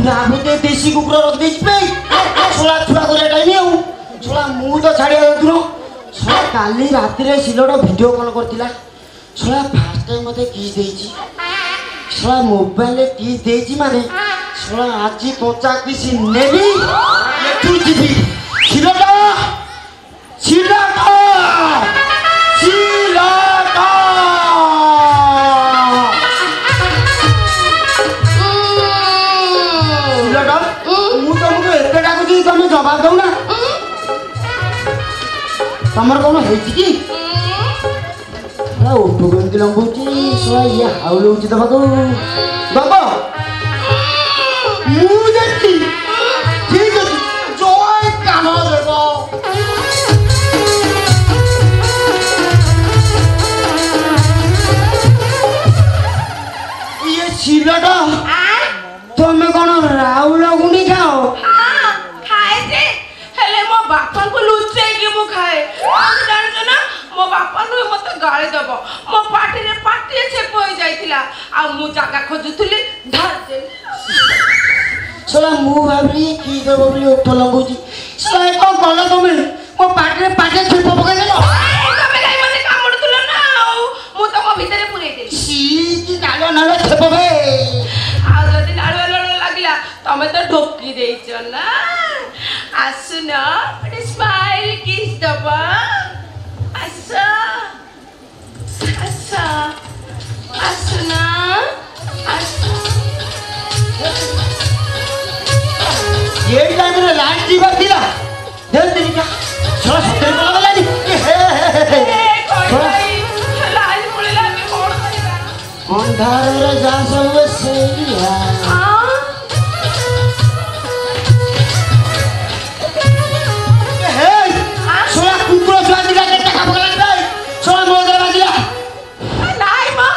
भावते देशी कुकुर रख दे छोड़ा छुआ कर टाइम छोड़ा मु तो छाड़ दूर छोड़ा काली रात सिलोटा भिडियो कॉल करता छोड़ा फास्ट टाइम मत किस देची छोड़ा मोबाइल किस देची माने छोड़ा आज 50 नेबी एठू जीवी सिलोटा सिलोटा सिलोटा सिलोटा मु तुमको एते डाकुची तुम जवाब दो ना तमर कौन है कि उठू केमती लंबुची सला ये हाउलुची दबा को बाबा मु जति ठीक है जय कान देबो ये सिलटा तुम कौन राउल गुनी खाओ खाए जे हेले मो बापा को लुचे के मु खाए जान छ ना मो बापा नु मते गाଳି दबो मो पाटी रे पाटी छेप होई जाइतिला आ मु जागा खोजुतली धर दे सला मु भाबली की देबो बोली उठ लगुची सला को कल तुम मो पाटी रे पाटी छेप पकाई देलो तमे काई मते कामडतुलो ना मु तो मो भीतर पुरै देली सी की नालो नालो छेप बे आ जदी नालो नालो लागिला तमे तो ढोकी देइछ ना आसुना बड़े स्माइल किस दबा आसा आसा आसुना ये टाइम रे लाइट जी बत्तीला देख देनी क्या छोरा सत्तर को लगा दी लाल मुळे लागे कोण करिबा अंधार रे जा सब सेलिया छोरा कुकुर छुआ दिला के टका पकड़ा दे छोरा मोर दे बाजिला नाइ मा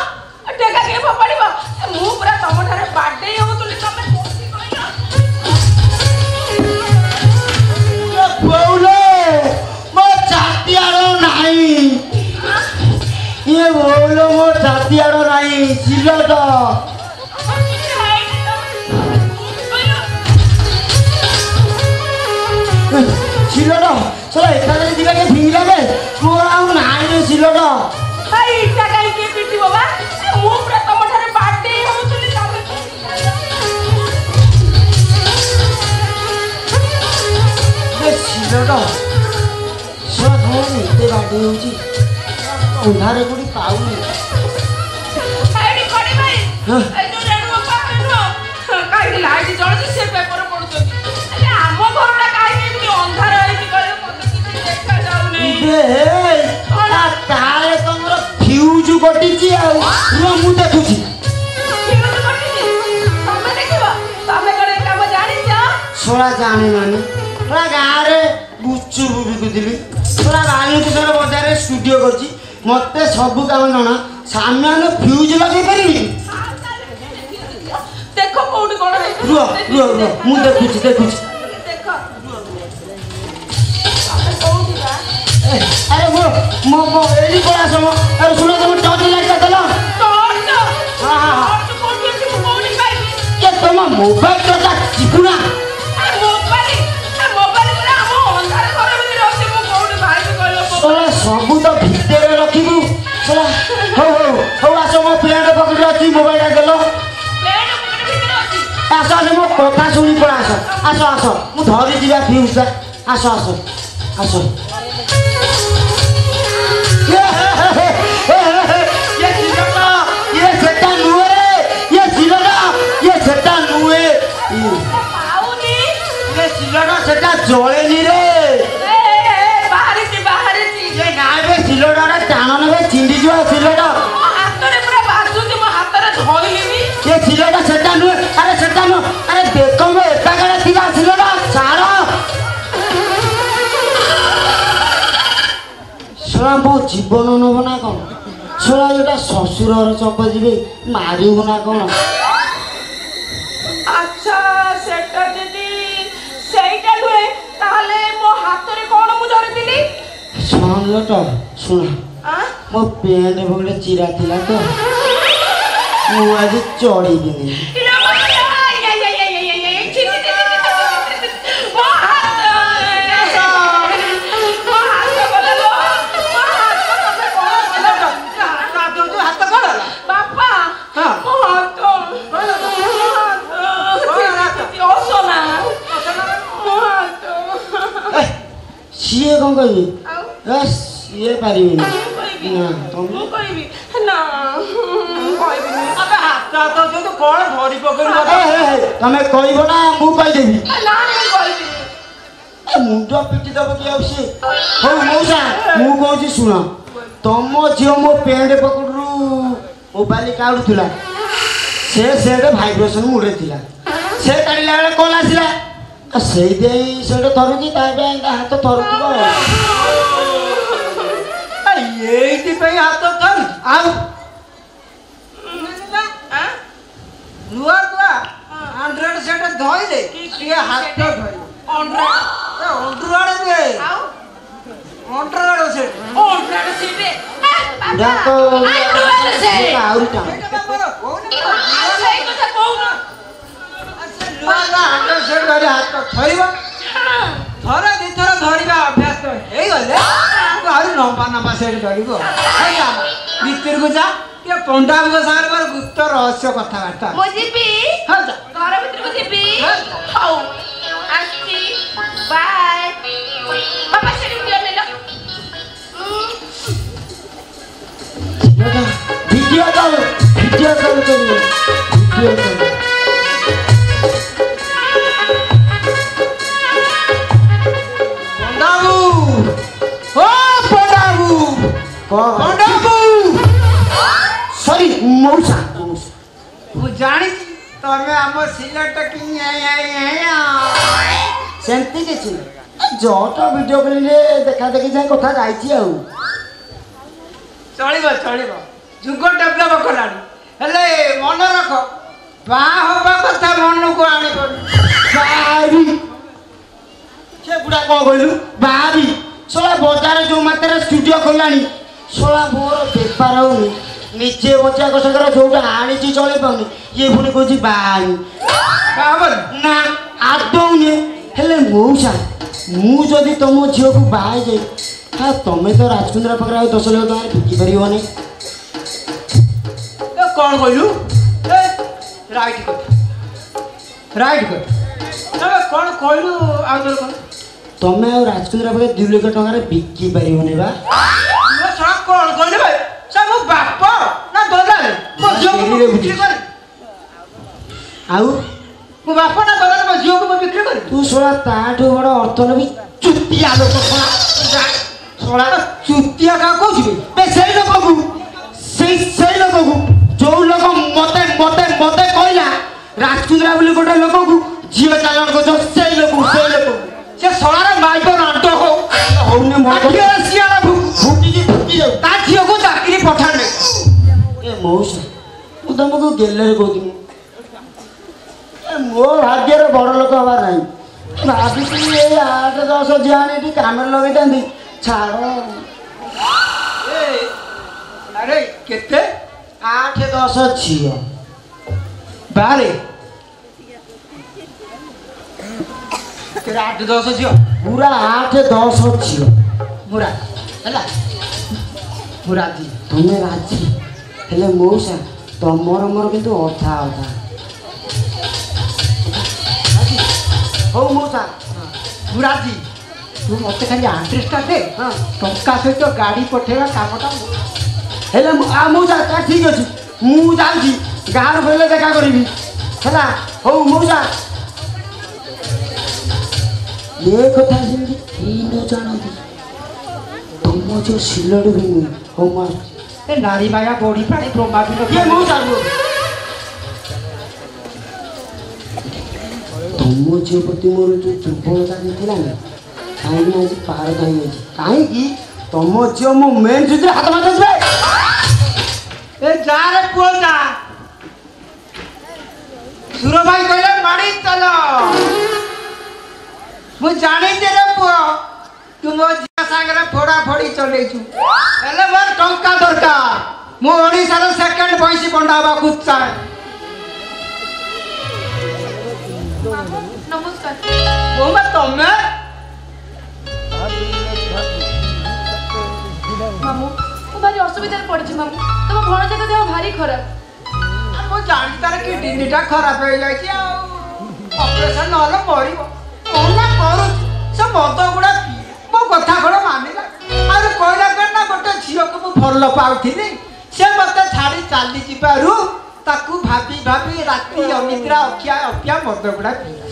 टका के पपड़िबो मु पूरा तमठारे बर्थडे हो तुली तमे कोसी कहियो बोले मो चातियारो नाही ये बोलो मो चातियारो नाही सिलटा सिलटा चला एखादे दिला के फिंगला दे मोर आउ नाही रे सिलटा हाय टका के पिटी बाबा मु पूरा तमठारे बर्थडे हो तुली तमे सिलटा सब धोनी ते बाडी होची उधारे गुडी पाउनी आइडी खड़ी भाई ए जो रेड बाबा नो काई लाइट जळजी से पेपर पडुछथि अरे आम घरटा काई एमती अंधार आइछि कले पडुछि देखा जाउ नै दे आ ताले तमरो फ्यूज गटिची आ रो मु देखुची तमे देखिबो तमे करे काम जानि छ छोरा जाने माने छोरा गाँव रे गुच्चू बिकुदिली छोरा रानी कुसर बजार स्टूडियो करची मते सब काम जाना सामने फ्यूज लगे पारिबी देखो कोउडी कोन है रुओ रुओ रुओ मु देखुची देखुची देखो तमे कोउडी बा अरे वो मो एली कोला सम अरे सुनो तुम टॉर्च लाइट देलो टॉर्च हां हां टॉर्च कोउडी अछि कोउडी पाइबी के तुम मोबाइल तो चिकुना मोबाइल पूरा हम अंधार घर में रहते मु कोउडी भाई कहलो सोला सब तो भीतर रखिबू सोला हो आसो मो प्लेट पकड़ अछि मोबाइल देलो प्लेट पकड़ भीतर अछि आसो आसो मो कथा सुनी पड़ आसो आसो आसो मु धरि दिबा फ्यूज आसो आसो आसो ये सिलटा ये सेटा नुए ये सिलटा ये सेटा नुए पाउनी ये सिलटा सेटा जळेनी रे बाहर छी ये नाबे सिलटा रे टाणन रे चिंडी जो सिलटा हाथ रे पूरा बाजुती मो हाथ रे धइलिबी ये सिलटा सेटा नुए अरे सेटा नु अरे देखो मो एटा करे थिला सिलटा सारा छोरा मो जीवन नब ना कौन छोरा जोटा शशुर चप जी मारिबू ना कौन अच्छा सेटा जदी सेटा नुए ताले मो हाथ रे कोन मु धरितिली सुन लोटा सुन मो पेंट बगले चिरा थिला तो मु आज चढ़ी दिनी ସିଏ କ'ଣ କହିବେ ଆଉ ସିଏ ପାରିବେନି କହିବି ନା ତମେ ମୁଁ କହିବି ନା କହିବିନି ଆବେ ହାତ ହାତ ତୁ କଣ ଧରି ପକେଇଲୁ ତମେ କହିବ ନା ମୁଁ କହିଦେବି ନା ମୁଁ କହିବିନି ମୁଣ୍ଡ ପିଟି ଦବ କି ଆଉ ସିଏ ହଉ ମଉସା ମୁଁ କହୁଛି ଶୁଣ ତମ ଝିଅ ମୋ ପ୍ୟାଣ୍ଟ ପକେଟରୁ ମୋବାଇଲ କାଢୁଥିଲା ସେ ସେଟା ଭାଇବ୍ରେସନ ମୁଡରେ ଥିଲା ସେ କାଢିଲା ବେଳେ କଲ୍ ଆସିଲା ସେଇଥିପାଇଁ ସେଟା ଥରୁଛି ତା ପାଇଁ ତା ହାତ ଥରୁଥିବ ଏଇଥିପାଇଁ ହାତ ଧରୁଛି ଆଉ ନୂଆ ନୂଆ ଆଣ୍ଡ୍ରଏଡ୍ ସେଟ୍ ଧଇଲେ ଟିକେ ହାତ ଧରିବ ଅଣ୍ଡ୍ରଏଡ୍ ନୁହେଁ ଆଉ ଅଣ୍ଡ୍ରଏଡ୍ ସେଟ୍ ଅଣ୍ଡ୍ରଏଡ୍ ସେଟ୍ ବୁଢା ତ ଆଣ୍ଡ୍ରଏଡ୍ ସେଟ୍ ଆହୁରି ଟାଣ ସେଇ କଥା କହୁନ ନୂଆ ନୂଆ ଆଣ୍ଡ୍ରଏଡ୍ ସେଟ୍ ଧରି ହାତ ଧରିବ ଥରେ ଦିଥର ଧରିବା ଅଭ୍ୟାସ ହେଇଗଲେ ଆହୁରି ଲମ୍ବା ଲମ୍ବା ସେଟ୍ ଧରିବ ଭିତରକୁ ଯା ଟିକେ ପଣ୍ଡାଙ୍କ ସାଙ୍ଗରେ ମୋର ଗୁପ୍ତ ରହସ୍ୟ କଥାବାର୍ତ୍ତା ମୁଁ ଯିବି ହଁ ଯା ଘର ଭିତରକୁ ଯିବି ହଉ ଆସିଛି ବାଏ ବାବା ସେଠି ଦିଅ ନେଲ ଭିଡ଼ିଓ କଲ୍ କରିବେ ଭିଡ଼ିଓ କଲ୍ ପଣ୍ଡାବୁ ଓ ପଣ୍ଡାବୁ ପଣ୍ଡାବୁ ସରି ମଉସା ମୁଁ ଜାଣିଛି ତମେ ଆମ ସିଲେଟ କି ସେମିତି କିଛି ଜଟ ଭିଡ଼ିଓ କଲିରେ ଦେଖା ଦେଖି ଯାଇ କଥା ଯାଇଛି ଆଉ ଚଳିବ ଚଳିବ ଯୁଗ ଡେଭଲପ କଲାଣି ହେଲେ ମନେ ରଖ ବାହା ହବା କଥା ମନକୁ ଆଣିବନି ବାହାରି ସେ ବୁଢ଼ା କ'ଣ କହିଲୁ ବାହାରି ଶଳା ବଜାରରେ ଯେଉଁ ମାତ୍ରାରେ ଷ୍ଟୁଡ଼ିଓ ଖୋଲିଲାଣି ଶଳା ମୋର ବେପାର ହଉନି ନିଜେ ବଞ୍ଚିବା କଷ୍ଟକର ଯୋଉଟା ଆଣିଛି ଚଳେଇ ପାରୁନି ଇଏ ପୁଣି କହୁଛି ବାହାରି ବାହା ହବନି ନା ଆଦୌ ନୁହେଁ ହେଲେ ମଉସା ମୁଁ ଯଦି ତମ ଝିଅକୁ ବାହା ହେଇଯାଇ ତମେ ତ ରାଜକୁନ୍ଦ୍ରା ପାଖରେ ଆଉ 10 ଲକ୍ଷ ଟଙ୍କାରେ ବିକି ପାରିବନି କ'ଣ କହିଲୁ ରାଇଟ୍ କଥା ତମେ କ'ଣ କହିଲୁ ଆଉ ଥରେ କ'ଣ ତମେ ଆଉ ରାଜକୁନ୍ଦ୍ରା ପାଖରେ 2 ଲକ୍ଷ ଟଙ୍କାରେ ବିକି ପାରିବନି ବା କ'ଣ କହିଲୁ ଭାଇ ସେ ମୋ ବାପ ନା ଦଲାଲ ମୋ ଝିଅକୁ ମୁଁ ବିକ୍ରି କରି ଆଉ ମୋ ବାପ ନା ଦଲାଲ ମୋ ଝିଅକୁ ମୁଁ ବିକ୍ରି କରି ତୁ ଶଳା ତାଠୁ ବଡ଼ ଅର୍ଥ ନେବି ଚୁତିଆ ଲୋକ ଶଳା ଚୁତିଆ କାହା କହୁଛି ସେଇ ଲୋକକୁ ସେଇ ଲୋକକୁ ଯୋଉ ଲୋକ ମତେ ମତେ ମତେ କହିଲା ରାଜକୁନ୍ଦ୍ରା ବୋଲି ଗୋଟେ ଲୋକକୁ ଝିଅ ଚାଲାଣ କରୁଛ ସେଇ ଲୋକକୁ ସେ ଶଳାର ମାଇକ ନାଟ ହଉନି ଶିଆଳ ଫୁଟିକି ଫୁଟି ଯାଉ ତା ଝିଅକୁ ଚାକିରି ପଠାଣି ଏ ମଉସା ମୁଁ ତମକୁ ଗେଲରେ କହୁଥିଲି ମୋ ଭାଗ୍ୟରେ ବଡ଼ ଲୋକ ହବାର ନାହିଁ ଭାବିଥିଲି ଏଇ 8-10 ଝିଅ ଆଣି ଏଠି କାମରେ ଲଗେଇଥାନ୍ତି ଛାଡ଼ ଆରେ କେତେ 8-10 ଝିଅ ବାହାରେ 8-10 ଝିଅ ପୁରା 8-10 ଝିଅ ମୁରା ହେଲା ମୁଁ ରାଜି ତମେ ରାଜି ହେଲେ ମଉସା ତମର ମୋର କିନ୍ତୁ ଅଧା ହଉ ମଉସା ମୁଁ ରାଜି ତୁ ମୋତେ ଖାଲି ଆଡ୍ରେସଟା ଦେ ଟଙ୍କା ସହିତ ଗାଡ଼ି ପଠେଇବା କାମଟା ହେଲେ ମଉସା ଠିକ୍ ଅଛି ମୁଁ ଯାଉଛି ଗାଁର ବେଲେ ଦେଖା କରିବି ହେଲା ହଉ ମଉସା ଏ କଥା ଯେମିତି କେହି ନ ଜାଣନ୍ତି ତମ ଯୋଉ ସିଲଟ ବି ନୁହେଁ ହଉ ମା ଏ ନାରୀ ମାୟା ବଢ଼ି ପାଣି ବ୍ରହ୍ମାବିନ ମଉସା ତମ ଝିଅ ପ୍ରତି ମୋର ଯୋଉ ଦୁର୍ବଳତା ଥିଲା ନା କାହିଁକି ଆଜି ପାର ଯାଇଛି କାହିଁକି ତମ ଝିଅ ମୋ ମେନ୍ ସୁଇଚରେ ହାତ ମାରିଦେଇଛି ଏ ଯାରେ ପୁଅ ଯା ସୁର ଭାଇ କହିଲେ ମାଡ଼ି ଚାଲ ମୁଁ ଜାଣିଛି ରେ ପୁଅ ତୁ ମୋ ଝିଅ ସାଙ୍ଗରେ ଫୋଡ଼ା ଫୋଡ଼ି ଚଲେଇଛୁ ହେଲେ ମୋର ଟଙ୍କା ଦରକାର ମୁଁ ଓଡ଼ିଶାର ସେକେଣ୍ଡ ପଇସି ପଣ୍ଡା ହେବାକୁ ଚାହେଁ ନମସ୍କାର ତମେ ମାମୁଁ ମୁଁ ଭାରି ଅସୁବିଧାରେ ପଡ଼ିଛି ମାମୁଁ ତମ ଭଣଜାଙ୍କ ଦେହ ଭାରି ଖରାପ ମୁଁ ଜାଣିଛି ତାର କିଡନୀଟା ଖରାପ ହେଇଯାଇଛି ଆଉ ଅପରେସନ ନହେଲେ ମରିବ କଣ କରୁଛି ସେ ମଦ ଗୁଡ଼ା ମୋ କଥା ଭଲ ପାଉଥିଲି ସେ ମତେ ଛାଡ଼ି ଚାଲି ଯିବାରୁ ତାକୁ ଭାବି ଭାବି ରାତି ଅନିଦ୍ରା ଅଖିଆ ଅଖିଆ ମଦ ଗୁଡ଼ା ପିଇଲା।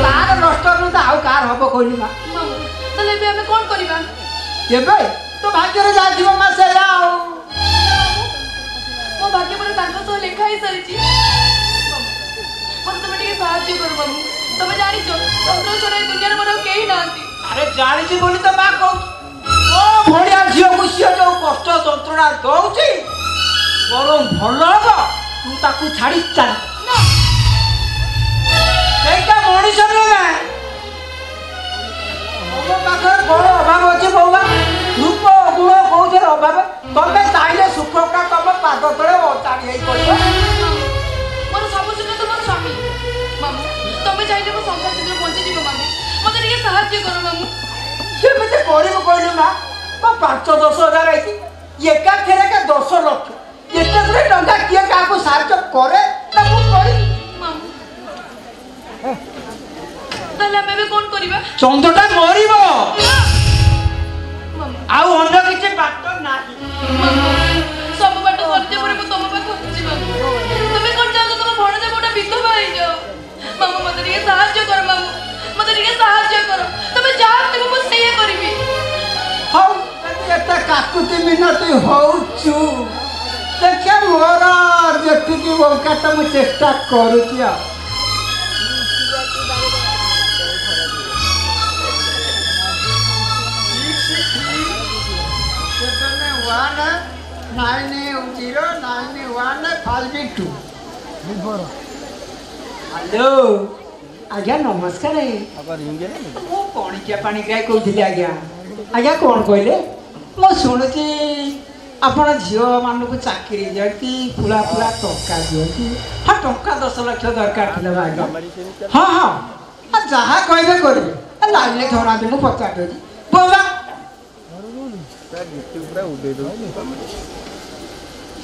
ତାର ନଷ୍ଟ ତ ଆଉ କାହାର ହବ କହିଲି ମା। ମାମୁଁ ତାହେଲେ ଏବେ ଆମେ କ'ଣ କରିବା? ଏବେ ତୋ ଭାଗ୍ୟରେ ଯାହା ଥିବ ମା ସେଇଆ ଆଉ। ମୋ ଭାଗ୍ୟ ପରେ ତାଙ୍କ ସହ ଲେଖା ହେଇସାରିଛି। ମତେ ତମେ ଟିକେ ସାହାଯ୍ୟ କର ମାମୁଁ। ତମେ ଜାଣିଛ ଚନ୍ଦ୍ର ଛଡା ଏ ଦୁନିଆରେ ମୋର ଆଉ କେହି ନାହାନ୍ତି। ଆରେ ଜାଣିଛି ବୋଲି ତ ମା କହୁଛି ଓ ଭଳିଆ ଝିଅକୁ ସିଏ ଯୋଉ କଷ୍ଟ ଯନ୍ତ୍ରଣା ଦଉଛି ବରଂ ଭଲ ହବ ତୁ ତାକୁ ଛାଡ଼ି ଚାଲ। ସେଇଟା ମଣିଷ ନୁହେଁ। ତମ ପାଖରେ କଣ ଅଭାବ ଅଛି ବୋଉମା? ରୂପ ଗୁଣ କୋଉଥିରେ ଅଭାବ? ତମେ ଚାହିଁଲେ ସୁଖଟା ତମ ପାଦ ତଳେ ଅଚାଡ଼ି ହେଇ ପଡ଼ିବ। ମୋର ସବୁ ସୁଖ ତ ମୋର ସ୍ୱାମୀ। ମାମୁଁ ତମେ ଚାହିଁଲେ ମୋ ସଂସାର ଶୀଘ୍ର ବଞ୍ଚିଯିବ ମାମୁଁ। ମତେ ଟିକେ ସାହାଯ୍ୟ କର ମାମୁଁ। କେମିତି କରିବୁ କହିଲୁ ମା? ମୋ 5-10 ହଜାର ହେଇଛି ଏକାଥରେ 10 ଲକ୍ଷ। ଏତେ ଗୁଡ଼େ ଟଙ୍କା କିଏ କାହାକୁ ସାହାଯ୍ୟ କରେ ନା ମୁଁ କରିବି? ମାମୁଁ ତାହେଲେ ଆମେ ଏବେ କ'ଣ କରିବା? ଚନ୍ଦ୍ରଟା ମରିବ ମାମୁଁ ଆଉ ଅନ୍ୟ କିଛି ବାଟ ନାହିଁ। ସବୁ ବାଟ ସରିଯିବା ପରେ ମୁଁ ତମ ପାଖକୁ ଯିବାକୁ। ତମେ କ'ଣ ଚାହୁଁଛ ତମ ଭଣଜା ଗୋଟେ ବିଧବା ହେଇଯାଅ? ମାମୁଁ ମତେ ଟିକେ ସାହାଯ୍ୟ କର ମାମୁଁ। ମତେ ଟିକେ ସାହାଯ୍ୟ କର। ତମେ ଯାହା କହିବ ମୁଁ ସେଇଆ କରିବି। ହଉ ଯଦି ଏତେ କାକୁତି ମିନତି ହଉଛୁ ଦେଖିଆ ମୋର ଯେତିକି ବଙ୍କା ମୁଁ ଚେଷ୍ଟା କରୁଛି ଆଉ। ହ୍ୟାଲୋ ଆଜ୍ଞା ନମସ୍କାର। ମୁଁ କଣିକିଆ ପାଣି ଗ୍ରାହୀ କହୁଥିଲି ଆଜ୍ଞା। ଆଜ୍ଞା କ'ଣ କହିଲେ? ମୁଁ ଶୁଣୁଛି ଆପଣ ଝିଅମାନଙ୍କୁ ଚାକିରି ଦିଅନ୍ତି ପୁଳା ପୁଳା ଟଙ୍କା ଦିଅନ୍ତି। ହଁ ଟଙ୍କା 10 ଲକ୍ଷ ଦରକାର ଥିଲା ଆଜ୍ଞା। ହଁ ହଁ ଯାହା କହିବେ କରିବେ। ଲାଇନରେ ଧରାନ୍ତି ମୁଁ ପଚାରିଦେଉଛି ବୋଲା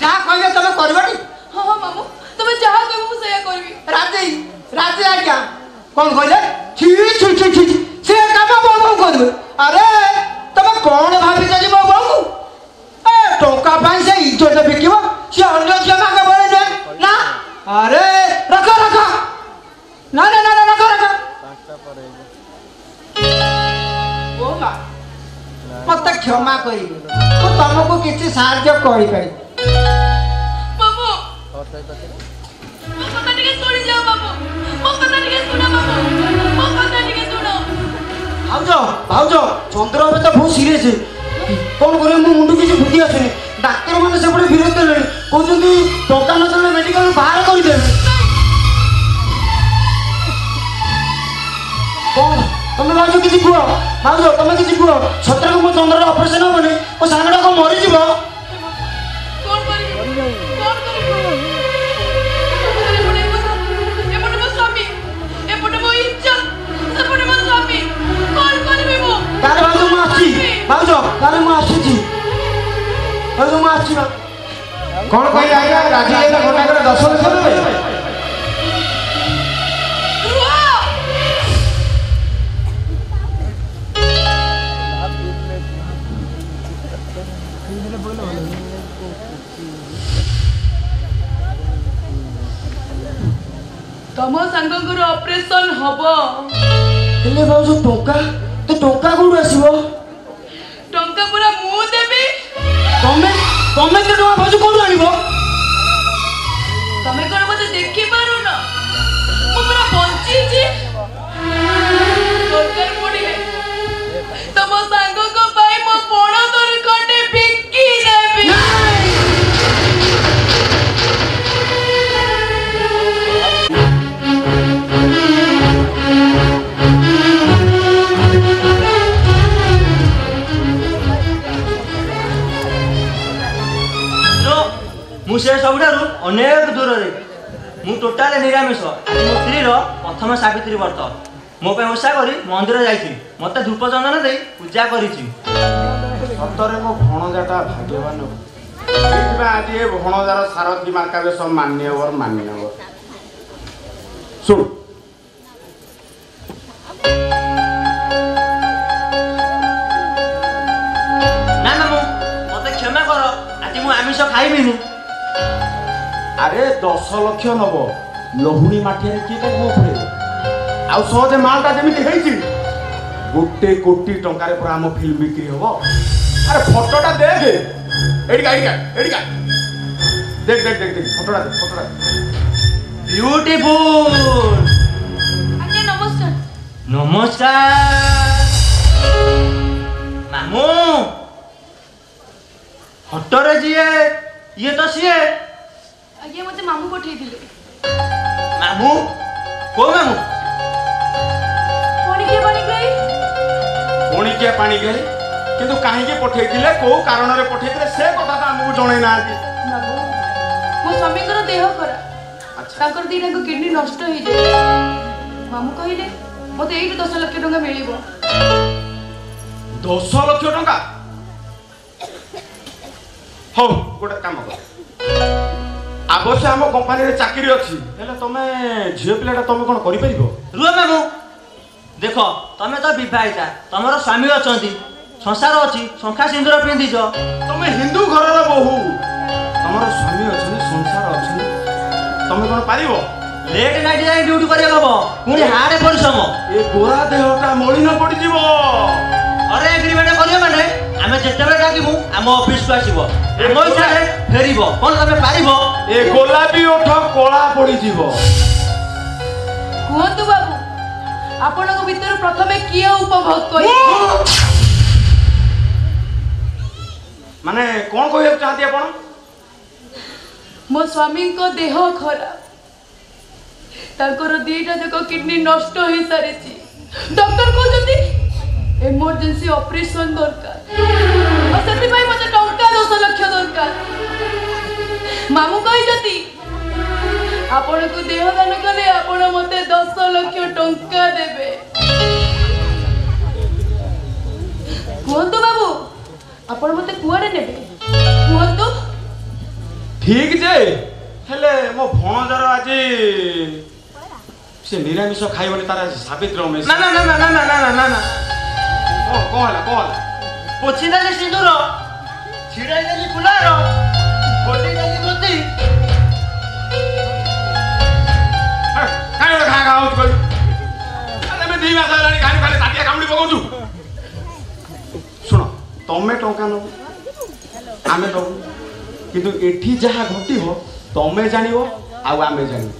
ଯାହା କହିବେ ତମେ କରିବନି? ହଁ ହଁ ମାମୁଁ ତମେ ଯାହା କହିବ ମୁଁ ସେଇଆ କରିବି। ରାଜି ରାଜି ଆଜ୍ଞା। କ'ଣ କହିଲେ? ଛି ଛି ଛି ଛି ସେ କାମ ମୋ ବୋଉ କରିବେ? ଆରେ ତମେ କ'ଣ ଭାବିଛ ଯେ ମୋ ବୋଉକୁ? ଏ ଟଙ୍କା ପାଇଁ ସେ ଇଜ୍ଜତ ବିକିବ? ସେ ଅନ୍ୟ ଝିଅ ମାଗ ଭଳି ନୁହେଁ ନା। ଆରେ ରଖ ରଖ ନା ନା ନା ରଖ ରଖ। ବୋଉମା ମତେ କ୍ଷମା କରିବେ ମୁଁ ତମକୁ କିଛି ସାହାଯ୍ୟ କରିପାରିବି। ମାମୁଁ ମୋ କଥା ଟିକେ ଶୁଣିଯାଅ ମାମୁଁ। ମୋ କଥା ଟିକେ ଶୁଣ ମାମୁଁ। ମୋ କଥା ଟିକେ ଶୁଣ। ଭାଉଜ ଭାଉଜ ଚନ୍ଦ୍ର ଏବେ ତ ବହୁତ ସିରିୟସ୍। କ'ଣ କରିବ ମୋ ମୁଣ୍ଡକୁ କିଛି ବୁଦ୍ଧି ଆସୁନି। ଡାକ୍ତରମାନେ ସେପଟେ ବିରୋଧ ଦେଲେଣି କହୁଛନ୍ତି ଟଙ୍କା ନଦେଲେ ମେଡ଼ିକାଲରୁ ବାହାର କରିଦେବେ। କ'ଣ ତମେ ଭାଉଜ କିଛି କୁହ? ଭାଉଜ ତମେ କିଛି କୁହ। ସତରେ ମୋ ଚନ୍ଦ୍ରର ଅପରେସନ୍ ହବନି? ମୋ ସାଙ୍ଗଟା କ'ଣ ମରିଯିବ? କ'ଣ କରିବି? କ'ଣ କରିବି? ଏପଟେ ମୋ ସ୍ୱାମୀ ଏପଟେ ମୋ ଇଜ୍ଜତ ସେପଟେ ମୋ ସ୍ୱାମୀ। କ'ଣ କରିବି ମୁଁ? ତାହେଲେ ଭାଉଜ ମୁଁ ଆସୁଛି। ଭାଉଜ ତାହେଲେ ମୁଁ ଆସୁଛି। ଭାଉଜ ମୁଁ ଆସୁଛି। କ'ଣ କହିଲେ ଆଜ୍ଞା? ରାଜି ହେଇଗଲା ଗୋଟାକରେ 10 ଲକ୍ଷ ଦେବେ? ରୁହ। ତମ ସାଙ୍ଗଙ୍କର ଅପରେସନ ହବ। ହେଲେ ଭାଉଜ ଟଙ୍କା ତ ଟଙ୍କା କୋଉଠୁ ଆସିବ? ଟଙ୍କା ପୁରା ମୁଁ ଦେବି। ତମେ ତମେ ଏତେ ଟଙ୍କା ଭାଉଜ କୋଉଠୁ ଆଣିବ? ତମେ କ'ଣ ମତେ ଦେଖିପାରୁନ? ମୁଁ ପୁରା ବଞ୍ଚିଛି। ଦରକାର ପଡ଼ିଲେ ତମ ସାଙ୍ଗଙ୍କ ପାଇଁ ମୋ ପଣ ଦରଖଣ୍ଡେ ବିକି ଦେବି। ମୁଁ ସେ ସବୁଠାରୁ ଅନେକ ଦୂରରେ। ମୁଁ ଟୋଟାଲି ନିରାମିଷ। ମୋ ସ୍ତ୍ରୀର ପ୍ରଥମ ସାବିତ୍ରୀ ବ୍ରତ ମୋ ପାଇଁ ଓଷା କରି ମନ୍ଦିର ଯାଇଥିଲି। ମୋତେ ଧୂପ ଚନ୍ଦନ ଦେଇ ପୂଜା କରିଛି। ସତରେ ମୋ ଭଣଜାଟା ଭାଗ୍ୟବାନ। ସେଥିପାଇଁ ଆଜି ଏ ଭଣଜାର ସାରଥୀ ମାର୍କା ବେଶ ମାନ୍ୟବର ମାନ୍ୟବର। ଶୁଣ ନା ମାମୁଁ ମୋତେ କ୍ଷମା କର। ମୁଁ ଆମିଷ ଖାଇବିନି। ଆରେ 10 ଲକ୍ଷ ନବ ଲହୁଣୀ ମାଠିଆରେ କିଏ କାଇଁ ମୁହ ଫୁରେଇବ? ଆଉ ସହଜେ ମାଲଟା ଯେମିତି ହେଇଛି 1 କୋଟି ଟଙ୍କାରେ ପୁରା ଆମ ଫିଲ୍ମ ବିକ୍ରି ହବ। ଆରେ ଫଟୋଟା ଦେଖେ, ଏଇଠିକା ଦେখ ଫଟୋଟା ବ୍ୟୁଟିଫୁଲ। ଆଜ୍ଞା ନମସ୍କାର। ନମସ୍କାର ମାମୁଁ। ଫଟୋରେ ଯିଏ ଇଏ ତ ସିଏ। ଆଜ୍ଞା ମତେ ମାମୁଁ ପଠେଇଥିଲେ। ମାମୁଁ? କୋଉ ମାମୁଁ? ପଣିକିଆ ପାଣି ଘେରି କିନ୍ତୁ କାହିଁକି ପଠେଇଥିଲେ, କୋଉ କାରଣରେ ପଠେଇଥିଲେ ସେ କଥା ତ ଆମକୁ ଜଣେଇ ନାହାନ୍ତି। ବାବୁ ମୋ ସ୍ୱାମୀଙ୍କର ଦେହ ଖରାପ, ତାଙ୍କର ଦିଟାଙ୍କ କିଡନୀ ନଷ୍ଟ ହେଇଯାଇଛି। ମାମୁଁ କହିଲେ ମତେ ଏଇଠୁ 10 ଲକ୍ଷ ଟଙ୍କା ମିଳିବ। 10 ଲକ୍ଷ ଟଙ୍କା? ହଉ ଗୋଟେ କାମ କର, ଅବଶ୍ୟ ଆମ କମ୍ପାନୀରେ ଚାକିରି ଅଛି, ହେଲେ ତମେ ଝିଅ ପିଲାଟା ତମେ କଣ କରିପାରିବ? ରୁହ ମାମୁଁ, ଦେଖ ତମେ ତ ବିବାହିତା, ତମର ସ୍ୱାମୀ ଅଛନ୍ତି, ସଂସାର ଅଛି, ଶଙ୍ଖା ସିନ୍ଦୁର ପିନ୍ଧିଛ। ତମେ ହିନ୍ଦୁ ଘରର ବୋହୂ, ତମର ସ୍ୱାମୀ ଅଛନ୍ତି, ସଂସାର ଅଛନ୍ତି, ତମେ କଣ ପାରିବ? ଲେଟ୍ ନାଇଟ୍ ଯାଇ ଡ୍ୟୁଟି କରିବାକୁ ହବ, ପୁଣି ହାର୍ଡ ପରିଶ୍ରମ। ଏ ଗୋରା ଦେହଟା ମଳିନ ପଡିଯିବ। ଅରେ ଏଗ୍ରିମେଣ୍ଟ କରିବ ମାନେ ଆମେ ଯେତେବେଳେ ଡାକିବୁ ଆମ ଅଫିସକୁ ଆସିବ, ଆମ ଇଚ୍ଛାରେ ଫେରିବ। କଣ ତମେ ପାରିବ? ଏ ଗୋଲାପୀ ଓଠ କଳା ପଡିଯିବ। କୁହନ୍ତୁ ବାବୁ, ଆପଣଙ୍କ ଭିତରୁ ପ୍ରଥମେ କିଏ ଉପଭୋଗ କରିବ? ମାନେ କଣ କହିବାକୁ ଚାହାନ୍ତି ଆପଣ? ମୋ ସ୍ୱାମୀଙ୍କ ଦେହ ଖରାପ, ତାଙ୍କର ଦିଟା ଯାକ କିଡନୀ ନଷ୍ଟ ହେଇସାରିଛି। ଡକ୍ଟର କହୁଛନ୍ତି ଏମର୍ଜେନ୍ସି ଅପରେସନ ଦରକାର, ଆଉ ସେଥିପାଇଁ ମତେ ଟଙ୍କା 10 ଲକ୍ଷ ଦରକାର। ମାମୁଁ କହିଛନ୍ତି ଆପଣଙ୍କୁ ଦେହ ଦାନ କଲେ ଆପଣ ମତେ 10 ଲକ୍ଷ ଟଙ୍କା ଦେବେ। କୁହନ୍ତୁ ବାବୁ, ଆପଣ ମତେ କୁଆଡେ ନେବେ କୁହନ୍ତୁ? ଠିକ ଯେ, ହେଲେ ମୋ ଭଣଜାର ଆଜି ସେ ନିରାମିଷ ଖାଇବନି, ତାର ଆଜି ସାବିତ୍ରୀ ଅମେଇସା। ନା ନା ନା ନା ନା ନା ନା ନା। କଣ ହେଲା? ପୋଛିଦେଲି ସିନ୍ଦୁର, ଛିଡେଇଦେଲି ଫୁଲାର, ଖୋଲିଦେଲି ମୋତି। କାଇଁ ଗୋଟେ ଘା ହଉଛି କହିଲୁ? ଆମେ 2 ମାସ ହେଲାଣି ଖାଲି ତାଟିଆ କାମୁଡି ପକଉଛୁ। ଶୁଣ, ତମେ ଟଙ୍କା ନବ, ଆମେ ଦବୁ, କିନ୍ତୁ ଏଠି ଯାହା ଘଟିବ ତମେ ଜାଣିବ ଆଉ ଆମେ ଜାଣିବ,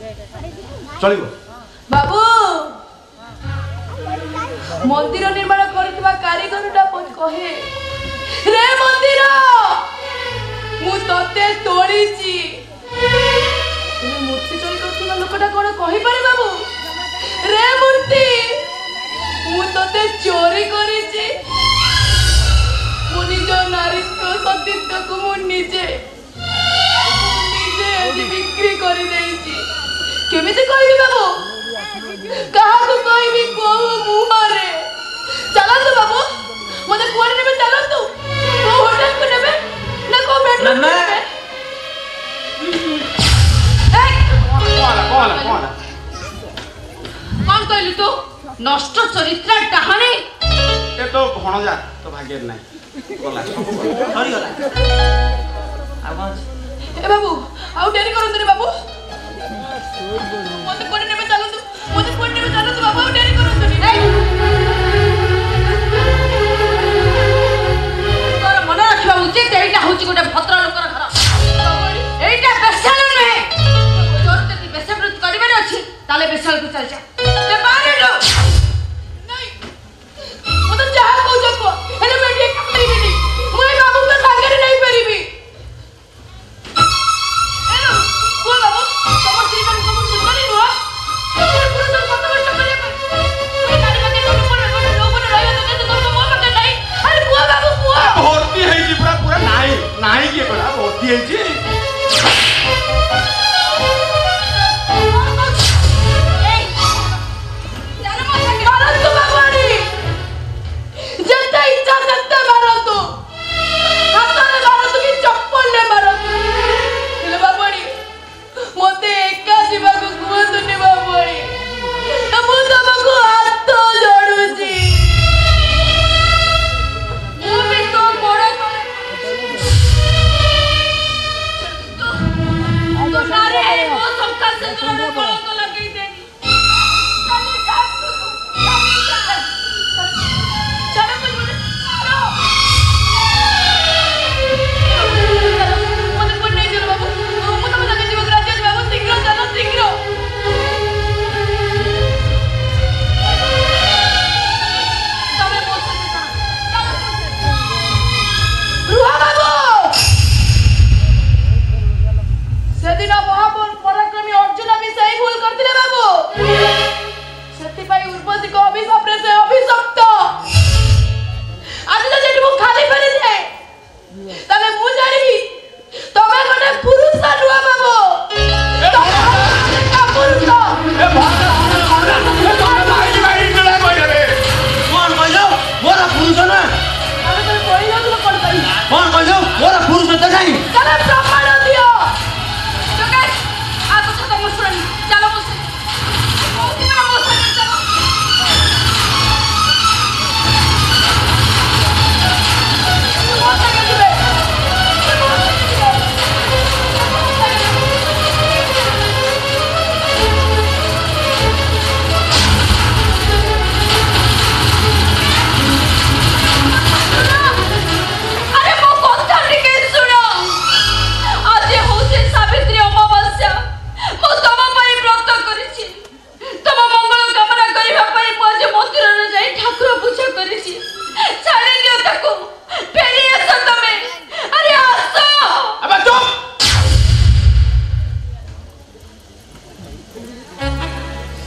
ଚଳିବ? ବାବୁ, ମନ୍ଦିର ନିର୍ମାଣ କରିଥିବା କାରିଗରଟା କହେ, ରେ ମନ୍ଦିର ମୁଁ ତତେ ତୋଳିଛି। ମୂର୍ତ୍ତି ଚୋରି କରୁଥିବା ଲୋକଟା କଣ କହିପାରେ ବାବୁ? ରେ ମୂର୍ତ୍ତି ମୁଁ ତତେ ଚୋରି କରିଛି। ମୁଁ ନିଜ ନାରୀତ୍ଵ ସତୀତ୍ୱକୁ ମୁଁ ନିଜେ ଆଜି ବିକ୍ରି କରିଦେଇଛି। କେମିତି କହିବି ବାବୁ? କାହାକୁ କହିବି? କୋଉ ମୁହଁରେ? ଚାଲନ୍ତୁ ବାବୁ, ମତେ କୁଆଡେ ନେବେ? ଚାଲନ୍ତୁ, କୋଉ ହୋଟେଲକୁ ନେବେ ନା କୋଉ ବେଡରୁମ୍ ନେବେ? କଣ କହିଲୁ ତୁ? ନଷ୍ଟ ଚରିତ୍ର ଡାହାଣୀ। ଏ ତ ଭଣଜା ତ ଭାଗ୍ୟରେ ନାହିଁ, ଗଲା ସରିଗଲା। ଆଉ କଣ ଅଛି? ଏ ବାବୁ, ଆଉ ଡେରି କରନ୍ତୁନି ବାବୁ, ମତେ କୁଆଡେ ନେବେ? ଚାଲନ୍ତୁ, ମତେ କୁଆଡେ ନେବେ? ଚାଲନ୍ତୁ ବାବୁ, ଆଉ ଡେରି କରନ୍ତୁନି। ତୋର ମନେ ରଖିବା ଉଚିତ, ଏଇଟା ହଉଛି ଗୋଟେ ଭଦ୍ର ଲୋକର ଘର, ଏଇଟା ବେଶ୍ୟାଳୟ ନୁହେଁ। ତୋର ଯଦି ବେଶ୍ୟାବୃତ୍ତି କରିବାର ଅଛି ତାହେଲେ ବେଶ୍ୟାଳୟକୁ ଚାଲିଯା। ମତେ ଯାହା କହୁଛ କୁହ, ହେଲେ ମୁଁ ଏଠି ଏକା ପାରିବିନି। ମୁଁ ଏ ବାବୁଙ୍କ ସାଙ୍ଗରେ ନେଇପାରିବି। କୁହ ବାବୁ, ତମ ସ୍ତ୍ରୀ କଣ ତମ ସୁନ୍ଦରୀ ନୁହଁ? ପୁରୁଷ 7 ବର୍ଷ କରିବା ପାଇଁ ଗାଡ଼ି ପାଖରେ ପୁରୁଷ ନା ଆମେ ତ କହିଯାଉଥିଲ କ'ଣ ପାଇଁ କ'ଣ କହିଲୁ ମୋର ପୁରୁଷତ୍ୱ ନାହିଁ ଚାଲ ପ୍ରମାଣ ଦିଅ ଯୋଗେଶ ଆ କଥା ତ ମୁଁ ଶୁଣିନି ଚାଲ ମୋ ସାଙ୍ଗେ ଚାଲ ମୋ ସାଙ୍ଗେ ଯିବେ আরে মো কথা টিকে শুনো আজ হচ্ছে সাবিত্রী অমাবস্যা মো তোমা পাই ব্রত করেছি তোমা মঙ্গল কামনা করিবা পাই মো আজ মন্দিরে যাই ঠাকুর পূজা করেছি ছাড়ি দিও তাকু ফেরি আসো তুমি আরে আসো আবে চুপ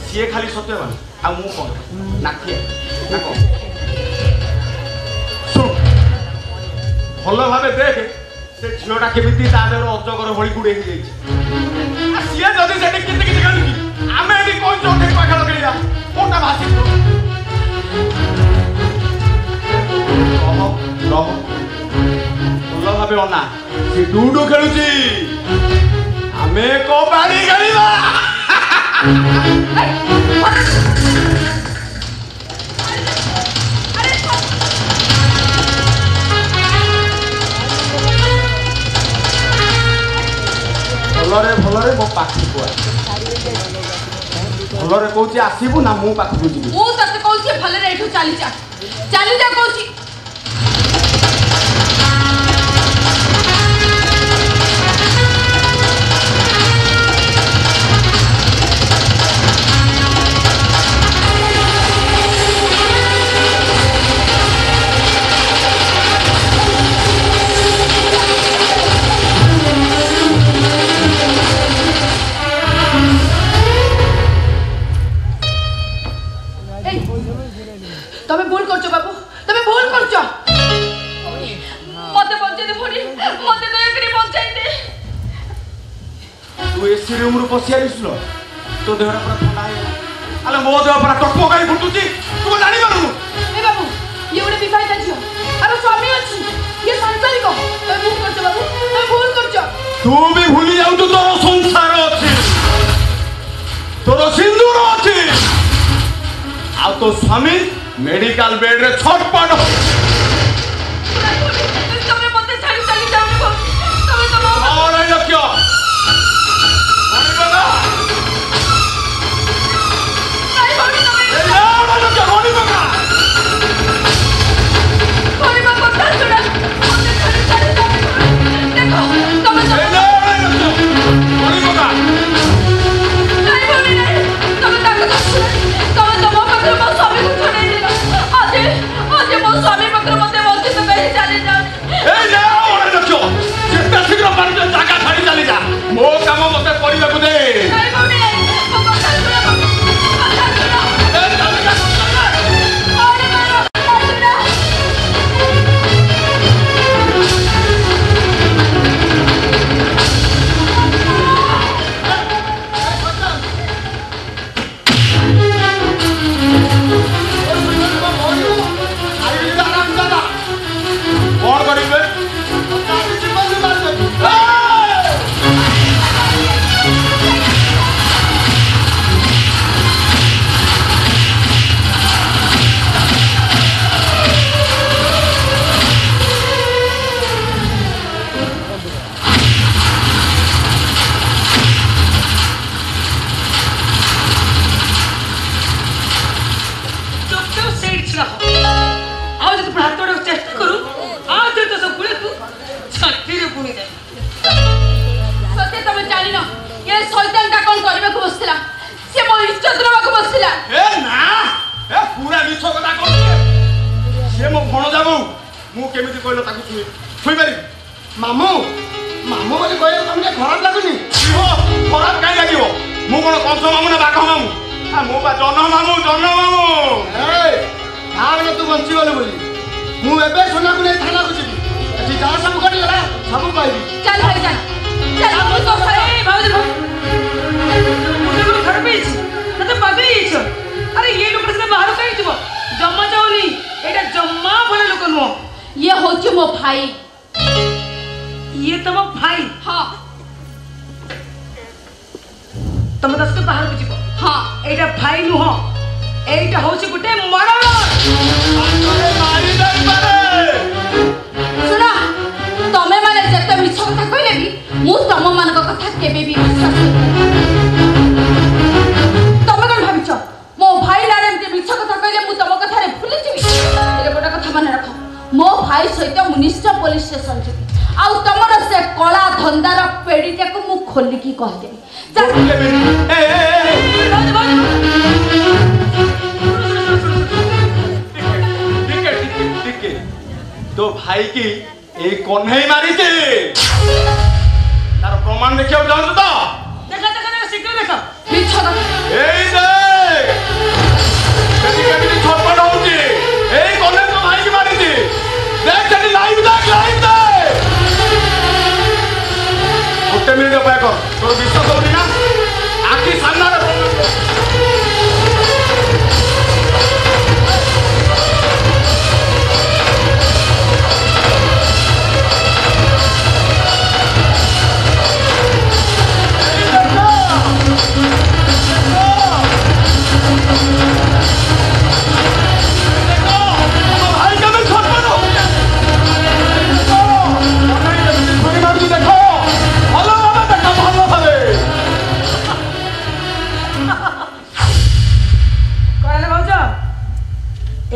ସିଏ ଖାଲି ସତ୍ୟବାନ ଆଉ ମୁଁ କ'ଣ ନାକିଆ ନା କ'ଣ ଶୁଣ ଭଲ ଭାବେ ଦେଖେ ସେ ଝିଅଟା କେମିତି ତା ଦେହର ଅଜଗର ଭଳି ଗୁଡ଼େଇ ହେଇଯାଇଛି ସିଏ ଯଦି ସେଠି କିଛି କିଛି ଖେଳୁଛି ଆମେ ଏଠି କ'ଣ ଚୋଟେଇ ଖେଳ ଖେଳିବା କୋଉଟା ଭାସି ରହ ଭଲ ଭାବେ ଅନା ସେ ଡୁଡୁ ଖେଳୁଛି ଆମେ କବାଡି ଖେଳିବା ଭଲରେ ଭଲରେ ମୋ ପାଖକୁ ଆ ଭଲରେ କହୁଛି ଆସିବୁ ନା ମୁଁ ପାଖକୁ ଯିବି ମୁଁ ତତେ କହୁଛି ଭଲରେ ଏଠୁ ଚାଲି ଯା କହୁଛି তুমি ভুল করছো বাবু তুমি ভুল করছো মতে বঞ্চাই দে ভরি মতে দয়া করে বঞ্চাই দে ତୁ ଏସି ରୁମରୁ ପଶି ଆସିଲ ତୋ ଦେହଟା ପୁରା ଥଣ୍ଡା ହେଇଗଲା ଆଲେ ମୋ ଦେହ ପୁରା ଟକମକାଇ ଫୁଟୁଛି ତୁ ଜାଣିପାରୁନୁ ଏ ବାବୁ ଇଏ ଗୋଟେ ବିବାହିତ ଝିଅ ଆର ସ୍ୱାମୀ ଅଛି ଇଏ ସାଂସାରିକ তুমি ভুল করছো বাবু তুমি ভুল করছো ତୁ ବି ଭୁଲି ଯାଉଛୁ ତୋର ସଂସାର ଅଛି ତୋର ସିନ୍ଦୁର ଅଛି ଆଉ ତୋ ସ୍ୱାମୀ ମେଡିକାଲ ବେଡରେ ଛଟପଟ তুমি মতে ছাড়ি চালি যাও তুমি তো କ'ଣ ଲକ୍ଷ୍ୟ নাই ভাবি তুমি ଲକ୍ଷ୍ୟ ଗଣିପକା পরিবা কথা শুনে মতে ছাড়ি চালি যাও দেখো তুমি তো ଗଣିପକା নাই ভাবি নাই তুমি তাকে তো তুমি তো মো পাখে মো স্বামীকে ছড়াই দিল আজ মো স্বামী পাখে মতে বঞ্চিত করে চালি যাও এই ଯା ଲକ୍ଷ୍ୟ ଯେତେ ଶୀଘ୍ର ପାରୁଛ ଜାଗା ଛାଡ଼ି ଚାଲି ଯା ମୋ କାମ ମତେ କରିବାକୁ ଦେ নাই ভাবি নাই মো কথা শুনে কথা শুনো এই ଚାଲି ଯା, ଚାଲି ଯା। আরে মারো শুনো କ'ଣ କରିବେ চোখটাও সেইট ছিল ଆଉ ଯଦି ପୁଣି ହାତ ଗୁଡ଼ାକୁ ଚେଷ୍ଟା କରୁ ଆଉ ଥରେ ତ ସବୁ ଗୁଳିକୁ ଛାତିରେ ପୁଣି ଦେବ সত্যি তুমি জানি না এ শয়তানটা কোন করিବାକୁ বসছিলা সে মো ইজ্জত নেବାକୁ বসছিলা ଏ ନା ଏ ପୁରା ମିଛ କଥା କହୁଛି ସେ ମୋ ଭଣଜା ବୋଉ ମୁଁ କେମିତି କହିଲ ତାକୁ ଛୁଇଁପାରିବି ମାମୁଁ ମାମୁଁ ବୋଲି କହିବାକୁ ତମକୁ ଖରାପ ଲାଗୁନି ଖରାପ କାହିଁ ଲାଗିବ ମୁଁ କ'ଣ କଂସ ମାମୁଁ ନା ବାଘ ମାମୁଁ ମୁଁ ବା ଜହ୍ନ ମାମୁଁ ତାହେଲେ ତୁ ବଞ୍ଚିଗଲୁ ବୋଲି ମୁଁ ଏବେ ସୁନାକୁ ନେଇ ଥାନାକୁ ଯିବି ଏଠି ଯାହା ସବୁ ଘଟିଗଲା ସବୁ କହିବି ଚାଲ ଭାଇ ଚାଲ ଚାଲ ମୁଁ ତ এই ভাবছি মুন্ডগুলো খারাপ হয়েছে না তো পাগল হয়েছ আরে এই লোকটা সেটা বাহার কাই দিব জমা যাওনি এটা জমা ये होची मो भाई। ये तुम भाई? हाँ तुम दस के बाहर को जीव। हाँ एटा भाई नुह, एटा होची गुटे मर्डर। अरे मारी दे पारे। सुना तमे माने जते मिछ कथा कहले भी मु तम मान कथा केबे भी विश्वास तमे कोन भाबिछ मो भाई नारे एमते मिछ कथा कहले मु तम कथा रे भूली जिवि। एरे बडा कथा माने रख मो भाई सहित मु निश्चय पुलिस स्टेशन जिवि आउ तमर से कला धंदार पेडीटा को मु खोली की कह दे। तो भाई की एक कन्हई मारी थी तार प्रमाण देखियो जान तो देखा देखा शीघ्र देखा। मिछ कथा एई दे कभी कभी छपड़ होची एई कन्हई तो भाई की मारी थी देख चली लाइव दे गोटे मिनिट अपेक्षा कर तोर विश्वास होनी ना आखि सामना रे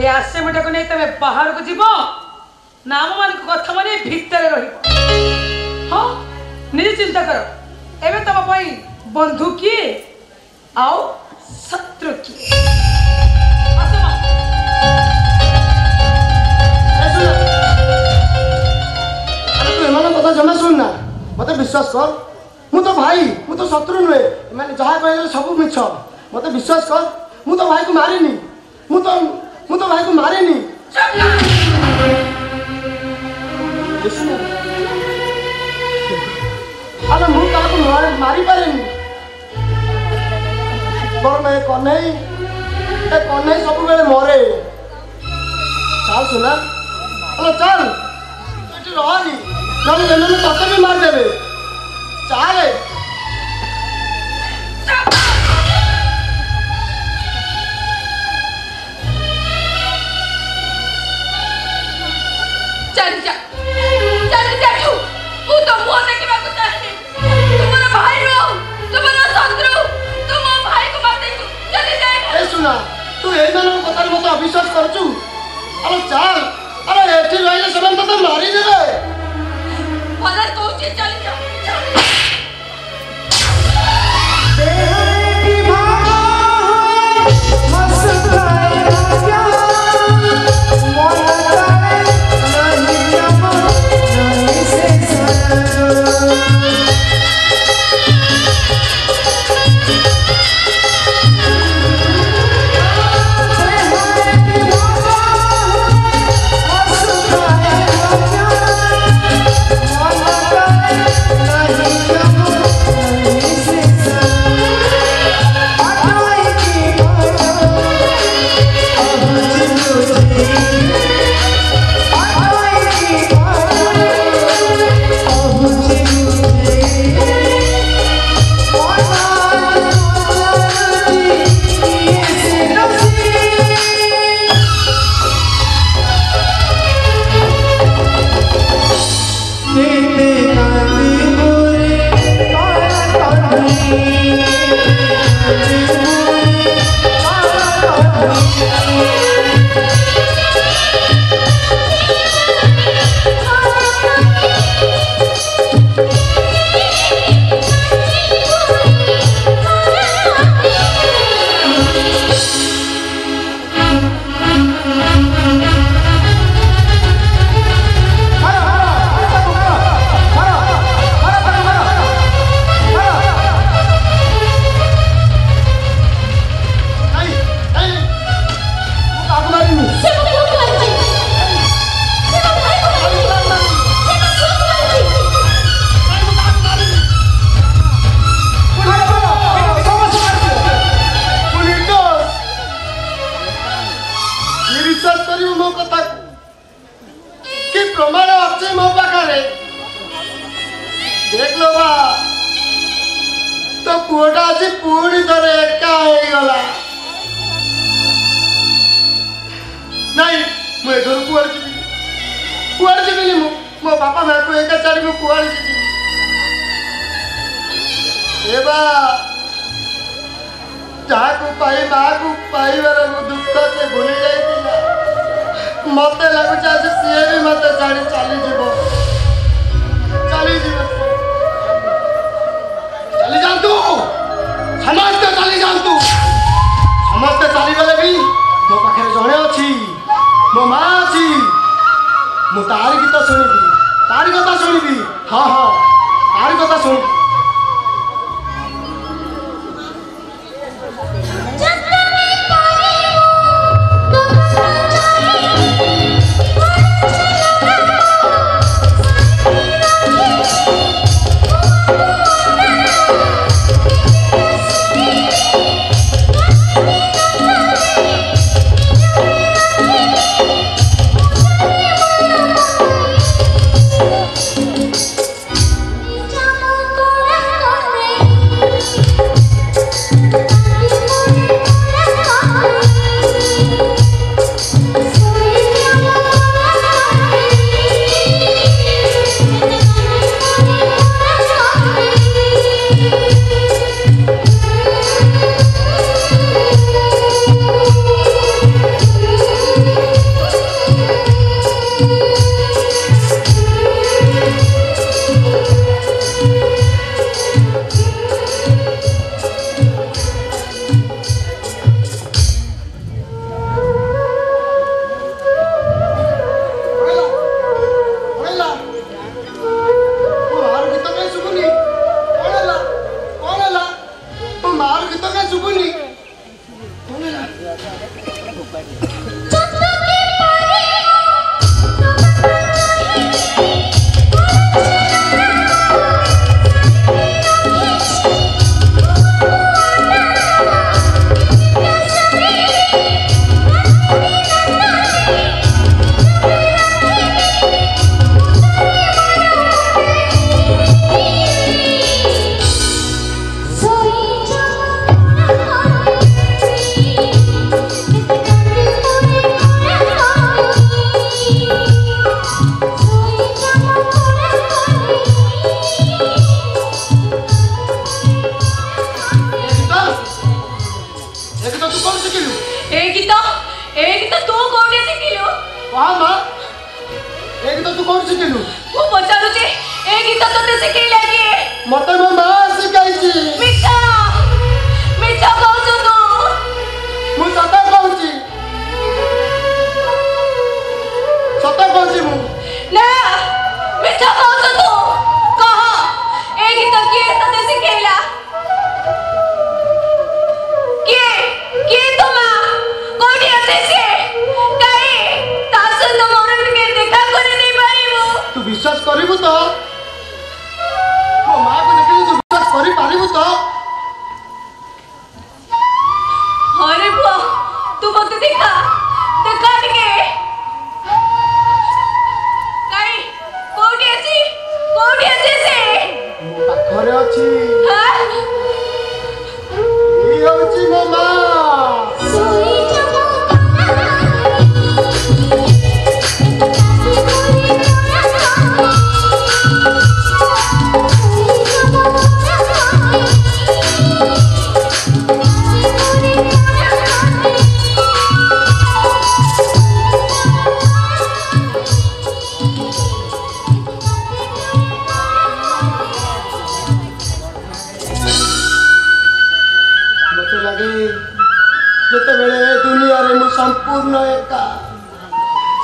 आसे मुटा को नहीं तमे बाहर को जीव नाम मान कथा माने भीतर रही। हाँ निजे चिंता कर एबे तम पई बंधु किए आओ शत्रु किए। अरे तू एमान कथा जमा सुन ना मते विश्वास कर मु तो भाई मु तो शत्रु नुहे माने जहा कहले सब मिछ मते विश्वास कर मु तो भाई को मारिनी मु तो भाई को मारिनी। अरे मु काको मारी पारेनी बर मैं कन्हई सब बेले मरे चल सुना अरे चल एटी रहनी नम एने तते भी मार देबे चल चल जा चल जा तू वो तो मुंह देखिबा को चाहे तुम्हारा भाई रो तुम्हारा शत्रु तुम भाई को मार दे चल जा। ए सुना तू ए मान कथा मते अविश्वास करचू अरे चल अरे एठी रहिले समान तते मारी देबे भले कहूची चल जा। Bye. प्रमाण अच्छे मो पाखे देख लो बा तो पुओटा आज पुणी थरे एका हो गला नहीं मुझे घर कुआड़ जीवी मो बापा माँ को एका छाड़ी मु कुआड़ जीवी जहाँ को पाई माँ को पाइबार मो दुख से भूली जाइला मत लगुच आज सी भी मत छाड़ी चली जातु समस्ते चली जातु समस्ते चलीगले भी मो पाखे जड़े अच्छी मो माँ अच्छी मु तार गीत शुणी तार कथा शुणी हाँ हाँ तार कथा शुणी विश्वास करू तो मो माँ को देख विश्वास करू तो अरे बुआ तू मत देखा देखा टिके काई कोठी अछि से मो पाखरे अछि हां ई होछि मो माँ सोई जमो संपूर्ण एका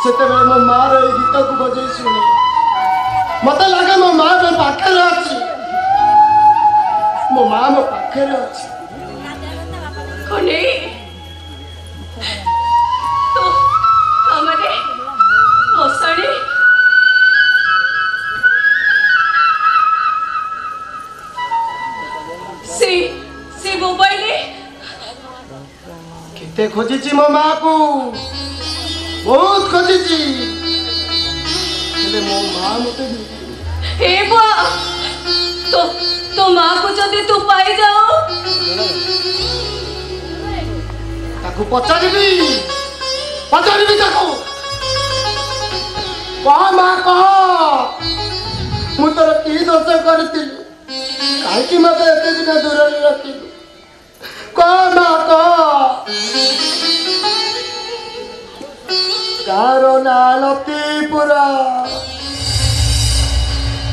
सेते मो माँ रो गीत को बजे शुणी मत लगे मो माँ मो पाखे अच्छी मो माँ मो पाखे अच्छी कोने तो हमारे मसाड़ी से मोबाइल केते खोजी मो माँ को बहुत खोजी माँ मते हे बुआ तो माँ को जदि तू पाई जाओ ताकू पचारिबी ताकू कह माँ कह मु तोर की दोष करथिली काहे मते एते दिन दूर रखिलु कह माँ कह गारो ना लतीपुरा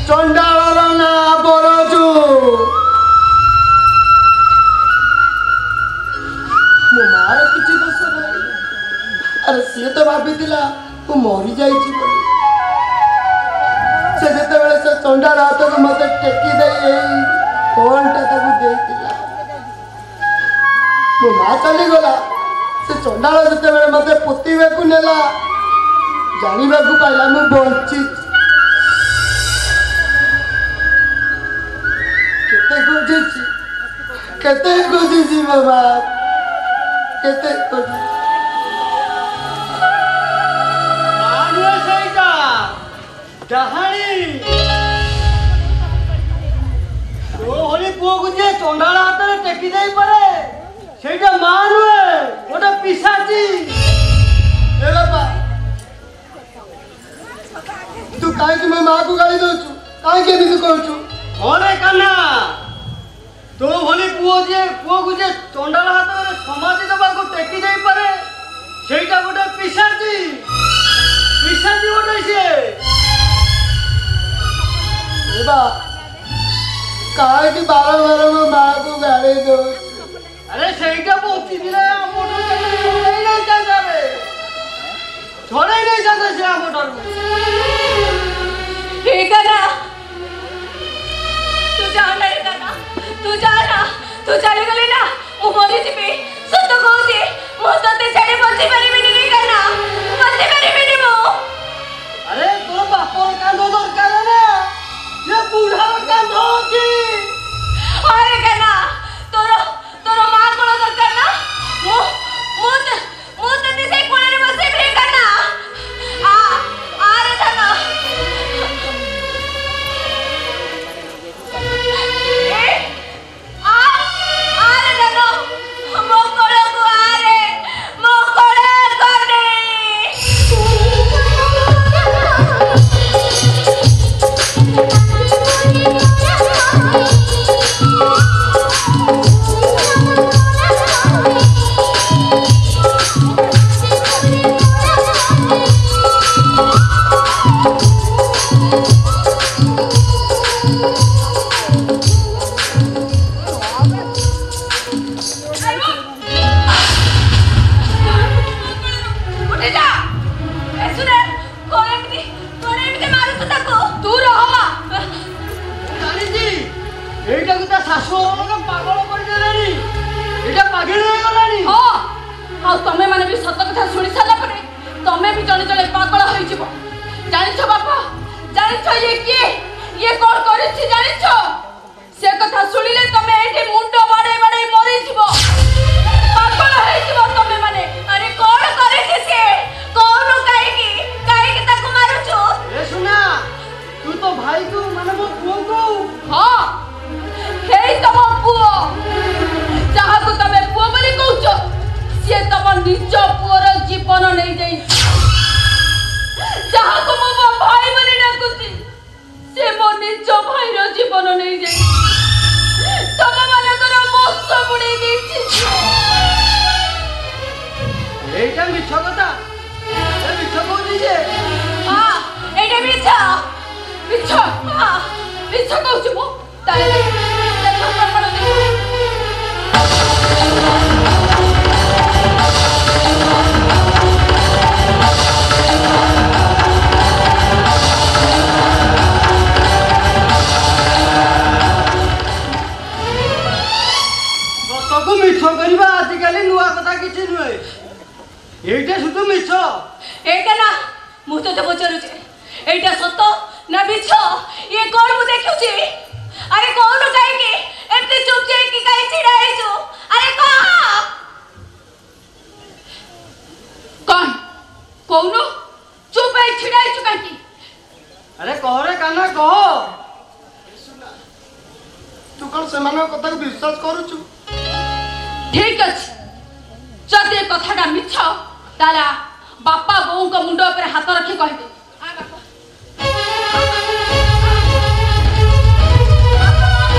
चंडाल ना बरजू मो मार किसी दोष नहीं अरे सी तो भाभी तू मरी जाइए से जिते से चंडाल हाथ को मत टेकी दे कौनटा देला मो माँ चली गला से चंडाल जिते मत पोतीबे को नेला जानिबा को पाइला मु बंची केते खोजी बाबा केते खोजी आनुए सईटा डहाणी तो होली पुओ को जे चंडाल हाथ रे टेकी देई पारे सेटा मां नुए ओटा पिशाची ए बाबा तू काहे कि मैं मां को गाली दोछु काहे के तू कहछु ओरे कन्ना तो होली पुओ को जे चंडाल हाथ रे समाधि दबा को टेकी देई पारे सेटा ओटा पिशाची ओटा से ए बा काहे कि बार मैं मां को गाली दोछु अरे सेटा बोती दिले मोटर नहीं जाता रे छोड़े नहीं जाता से मोटर ठीक है ना तू चली गली ना मु मरी जीवी सत कहूची मु तते छाड़ी बची परिबिनी नहीं करना बची परिबिनी मु अरे तोर बापर कांदो दरकार ना ये बुढ़ार कांदो होची अरे कहना तोर मां कोन दरकार ना मु तते से कोने बसे भी करना आ रे धना तमे माने भी सत कथा सुनी साला परे तमे भी जने जने पागल होई जीवो जानिछो बापा जानिछो ये कोन करिछि जानिछो से कथा सुनिले तमे एठी मुंडो बाडे बाडे मरि जीवो पागल होई जीवो तमे माने अरे कोन करिछि से कोन काई की ताको मारुछु ए सुना तू तो भाई को माने मो पुओ को हां हेई तो मो पुओ जहा को तमे पुओ बोली कहउछो से तम निज पुअर जीवन नहीं जाई जहा को मो भाई बोली डाकुची से मो निज भाई रो जीवन नहीं जाई तम माने कर मोक्ष बुड़ी देछि एटा मिछ कथा ए मिछ कहउची जे हां एटा मिछ हां मिछ कहउछु मो ताले देखो पड़ दे मिछ करबा आजिकाली नुआ कथा किछि नुए एटा सुतु मिछ एटा ना मु तो पचारु छे एटा सत ना मिछ ये कोन मु देखु छी अरे कोन काई के एते चुप जे की काई छिड़ा आइछु अरे कौन चुप है छिड़ा आइछु काकी अरे कह रे काना कह तू कौन से कथा को विश्वास करुचु ठीक अछि जदि ए कथाटा मिछ ताला बापा बोऊ को मुंड ऊपर हाथ रखी कहि दे आ बापा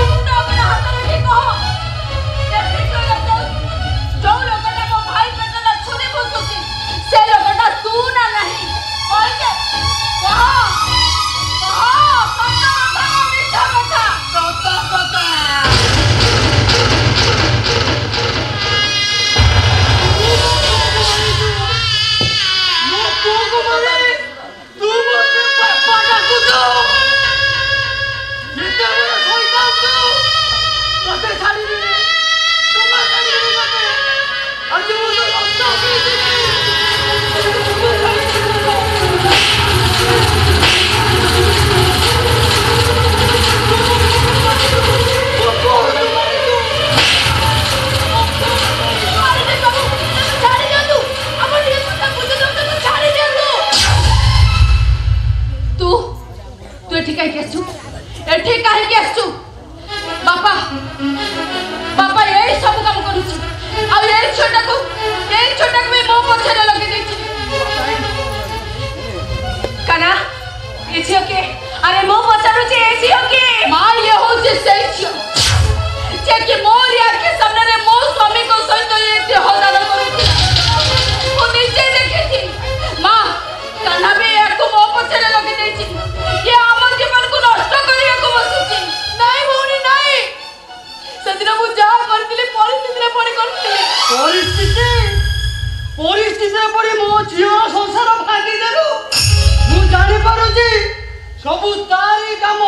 मुंड ऊपर हाथ रखी कह जे भिटो लोग जो लोगटा मो भाई पेटला छुरी बसुची से लोगटा तू ना नहीं कहि दे कह बापा बापा यही सब काम करूची आ यही छोटा को भी मो पछरे लगे देची काना ए छियो के अरे मो पछरो जे ए छियो के मां ये हो जे सही छियो जे कि मोर यार के सामने रे मो स्वामी को सहित ये देहदान करूची वो नीचे देखे थी मां काना भी एको मो पछरे लगे देची ये हमर जीवन को नष्ट करिया को बसुची नहीं भौनी नहीं सदिन मु जा करतिले परिस्थिति रे पड़ी करतिले परिस्थिति रे पड़ी मो झियो संसार भागी देलु मु जानि पारुची सबु तारी काम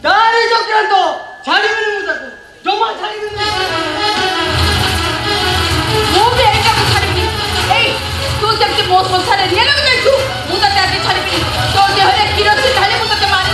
तारी चक्रांत छाड़िबिनी मु ताको जमा छाड़िबिनी मु भी एका छाड़िबिनी ए तू जब के मो संसार रे लग जाइछु मु त ताके छाड़िबिनी तो देहरे किरोसिन ढाले मु तके मारि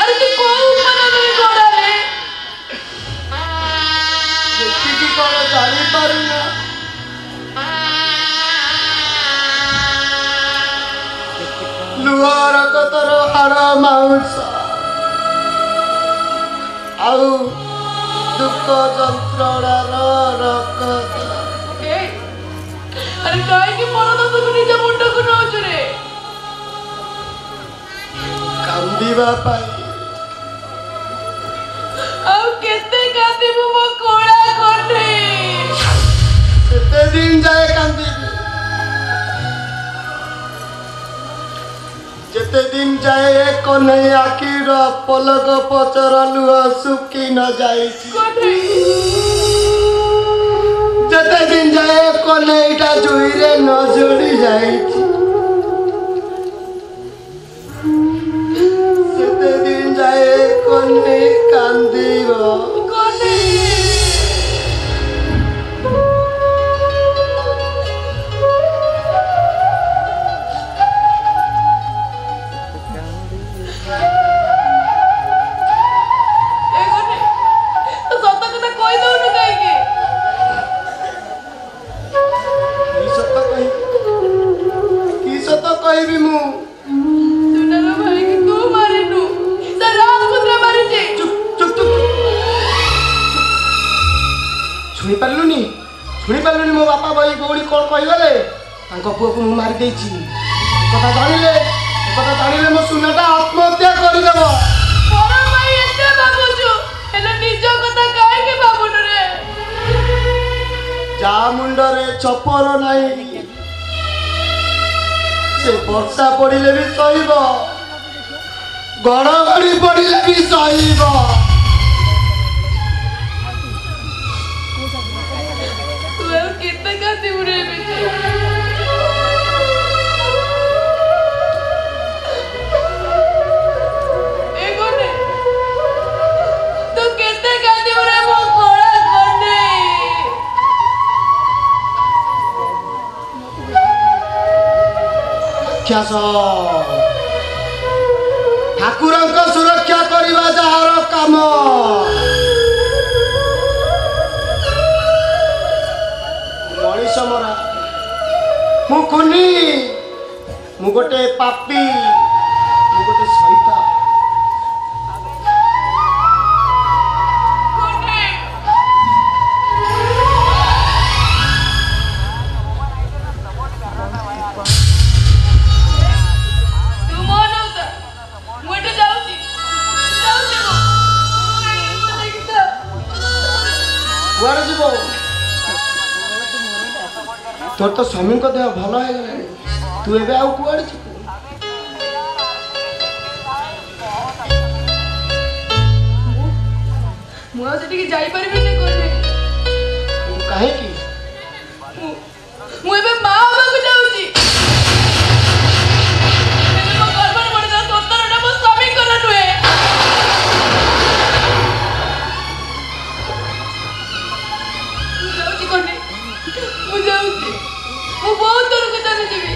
अरे तू को उठाना नहीं गोड़ा रे देखी कौन जानी पारुना लुहार कतर हाड़ माउस आउ दुख जंत्रणार रकत अरे काय की मरद तो निज मुंड को नौच रे कांदीबा पाई अब केते कांदीबो मो कोळा कोठे केते दिन जाए कांदीबी जेते दिन जाए कन्हई आखिर पलक पचर लुह सुखी न जाई कोठे जेते दिन जाए कन्हईटा जुईरे न जोड़ी जाई जेते दिन जाए कन्हई कांदीबो कोठे कहबी मु सुनर भाई के तू मारिनु से रामचंद्र मारि जे चुप चुप चुप शुणी पारलुनी मो बापा भाई गौड़ी कौन कहगले पुआ को मु मारी देछि कथा जानिले मो सुनाटा आत्महत्या करदेव पर भाई एते बाबूजू हेले निज कथा काहे के बाबू जा मुंडरे चपल नहीं से वर्षा पड़िले भी सहिब घड़घड़ी पड़िले भी सहिब कितने काती उड़े तू कितने काती उड़े वो कोड़ा कोने क्या सो ठाकुरंक सुरक्षा करिवा जहार काम मनीष मरा मु खुनी मु गोटे पापी मु गोटे सहिता कुआड़े जीव तोर तो स्वामी को देह भल है तू एबे आउ कुआड़े जीव मु आज टिके जाई परबे ने कोने काहे की मु एबे मां बाबा को जाउची एबे मो कर्मन मणिदा सत्तरटा मो स्वामी कोन नुए जाउची कोने मु जाउची मु बहुत दूर को जाने जीवी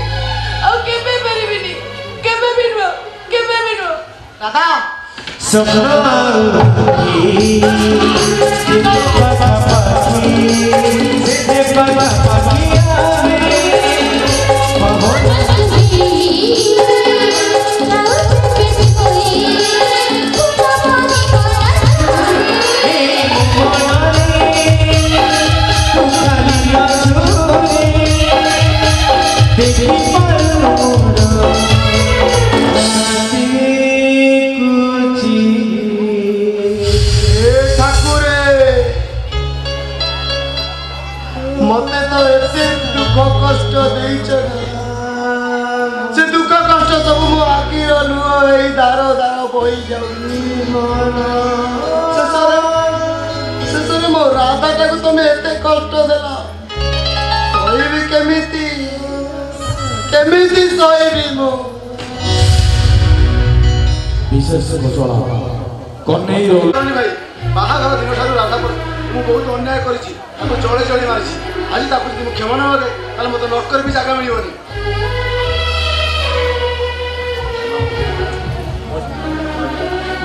आ केबे परबिनी केबे बिनो दादा मते तो एते दुख कष्ट देइछ से दुख कष्ट सब मो आखिर लुह एई दारो दारो बोई जाउनी से मो राधा टाको तुम एते कष्ट देला सोईबी केमिति सोईबी मो विशेष घोषणा कन्हई रोल भाई बाहाघर दिन ठारू राधा पर मु बहुत अन्याय करिछि ताको चळे चळे मारिछि आज ताको जदि मु क्षमा न मागे ताले मते नरकर भी जागा मिलिबनी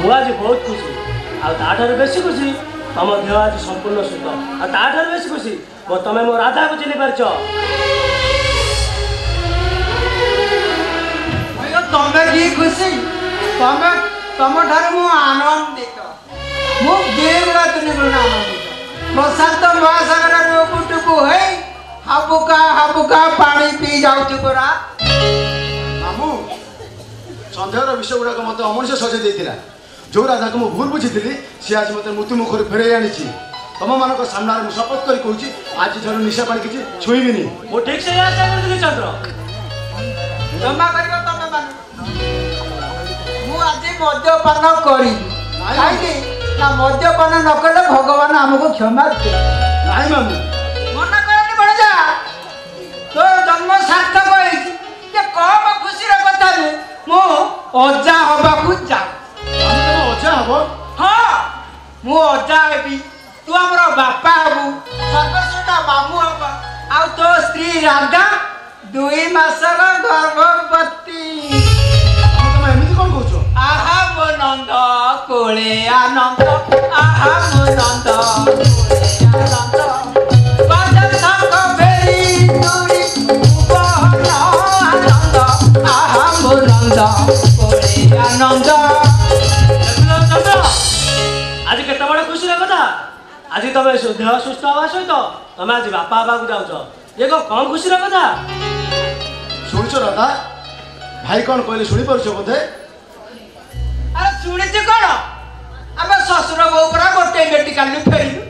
मु आज बहुत खुशी आ ताठार बेसी खुशी तम देह आज संपूर्ण सुध आ ताठार बेसी खुशी मो तमे मो राधा को चिन्हि पारछ तमे की खुशी तमे तम ठार मु आनंदित मु देवरा तुने गुण आनंदित प्रशांत महासागर टुकु है हाबुका पानी पी जाउछु परा मामू संध्यार विषय गुड़ाक मत अमनुष्य सजे देइतिला जो राधा को मु भूल बुझीଥିଲି सी आज मते मृत्यु मुखर फेरे आनिछि तम मानक सामने मु शपथ करी कहूछि आज जरो निशा पानी किछि छुईबिनी मो ठीक से आशा करथि चंद्र क्षमा करियो तमे मान मु आज मद्यपान करी काई ना मद्यपान न कले भगवान हमको क्षमा दे नाही मामू मना करनी पड़ जा तो जन्म सार्थक होई जे कम खुशी रे कथा रे मु अजा होबा को जा हम तम अजा हबो हां मु अजा हेबी तू हमरो बापा हबु सर्वश्रेष्ठ मामू हबा आ तो स्त्री राधा 2 मासर गर्भवती हम तम एमिति कोन कहछो आहा मो नंद कोले आनंद आहा मो नंद कोले आनंद बाजन संग बेरी दूरी उपहन आनंद आहा मो नंद कोले आनंद चंद्र आज केते बड़ खुशी रे कथा आज तमे देह सुस्थ हवा सहित तमे आज बापा बाबा को जाउछ ये कौन खुशी रे कथा सुनछ राधा भाई कोन कहले सुनी परछो बोधे अरे सुनिछ कोन आमे ससुर बो परा गोटे मेडिकल में फेरिलु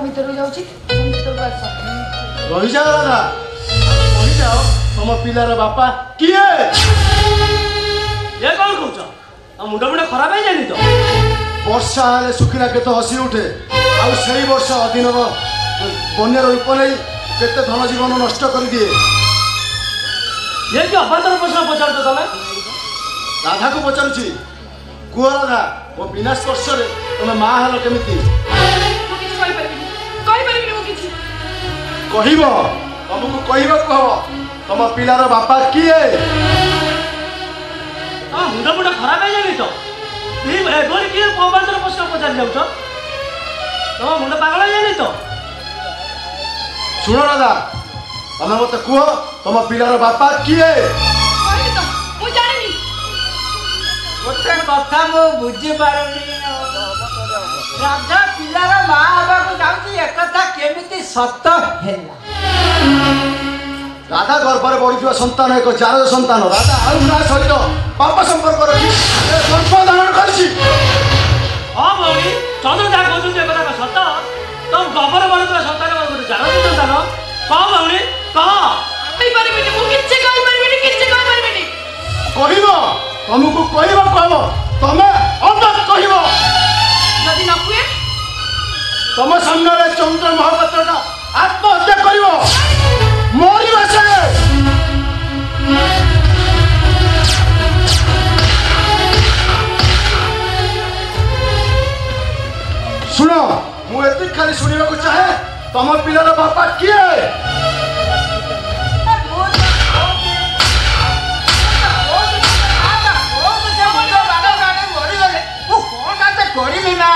ମୁଁ ଭିତରକୁ ଯାଉଛି ତମେ ଭିତରକୁ ଆସ। ରହିଯାଅ ରାଧା, ରହିଯାଅ। ତମ ପିଲାର ବାପା କିଏ? ଏ କଣ କହୁଛ? ଆଉ ମୁଣ୍ଡ ମୁଣ୍ଡ ଖରାପ ହେଇଯାଏନି ତ? ବର୍ଷା ହେଲେ ଶୁଖିଲା କେତେ ହସି ଉଠେ, ଆଉ ସେଇ ବର୍ଷ ଅଧୀନର ବନ୍ୟାର ରୂପ ନେଇ କେତେ ଧନ ଜୀବନ ନଷ୍ଟ କରିଦିଏ। ଏ କି ଅବାନ୍ତର ପ୍ରଶ୍ନ ପଚାରୁଛ ତମେ? ରାଧାକୁ ପଚାରୁଛି, କୁହ ରାଧା, ମୋ ବିନା ସ୍ପର୍ଶରେ ତମେ ମା ହେଲ କେମିତି? ମୁଁ କିଛି କହିପାରିବିନି ମୁଁ କିଛି। କହିବ, ତମକୁ କହିବାକୁ ହବ। ତମ ପିଲାର ବାପା କିଏ? ତମ ମୁଣ୍ଡ ମୁଣ୍ଡ ଖରାପ ହେଇଯାଏନି ତ? ଏଭଳି କିଏ ଅବାନ୍ତର ପ୍ରଶ୍ନ ପଚାରି ଯାଉଛ? ତମ ମୁଣ୍ଡ ପାଗଳ ହେଇଯାଏନି ତ? ଶୁଣ ରାଧା, ତମେ ମତେ କୁହ, ତମ ପିଲାର ବାପା କିଏ? କହିଲି ତ ମୁଁ ଜାଣିନି। ଗୋଟେ କଥା ମୁଁ ବୁଝିପାରୁନି, ରାଧା ପିଲାର ମା ହେବାକୁ ଯାଉଛି, ଏକଥା କେମିତି ସତ ହେଲା? ରାଧା ଗର୍ଭରେ ବଢିଥିବା ସନ୍ତାନ ଏକ ଜାରଜ ସନ୍ତାନ। ରାଧା ଆଉ କାହା ସହିତ ପାପ ସମ୍ପର୍କ ରଖି ଗର୍ଭ ଧାରଣ କରିଛି। ହଁ ଭଉଣୀ, ଚନ୍ଦ୍ର ଯାହା କହୁଛନ୍ତି ଏ କଥା ସତ? ତମ ଗର୍ଭରେ ବଢୁଥିବା ସନ୍ତାନ ଗୋଟେ ଜାରଜ ସନ୍ତାନ? କହ ଭଉଣୀ, କହ। କହିପାରିବିନି, ମୁଁ କିଛି କହିପାରିବିନି। କହିବ, ତମକୁ କହିବାକୁ ହବ। ତମେ ଅବାକ କହିବ। ଯଦି ନ କୁହେ ତମ ସାମ୍ନାରେ ଚନ୍ଦ୍ର ମହାପାତ୍ରଟା ଆତ୍ମହତ୍ୟା କରିବ, ମରିବ ସେ। ଶୁଣ, ମୁଁ ଏତିକି ଖାଲି ଶୁଣିବାକୁ ଚାହେଁ, ତମ ପିଲାର ବାପା କିଏ? କରିବି ନା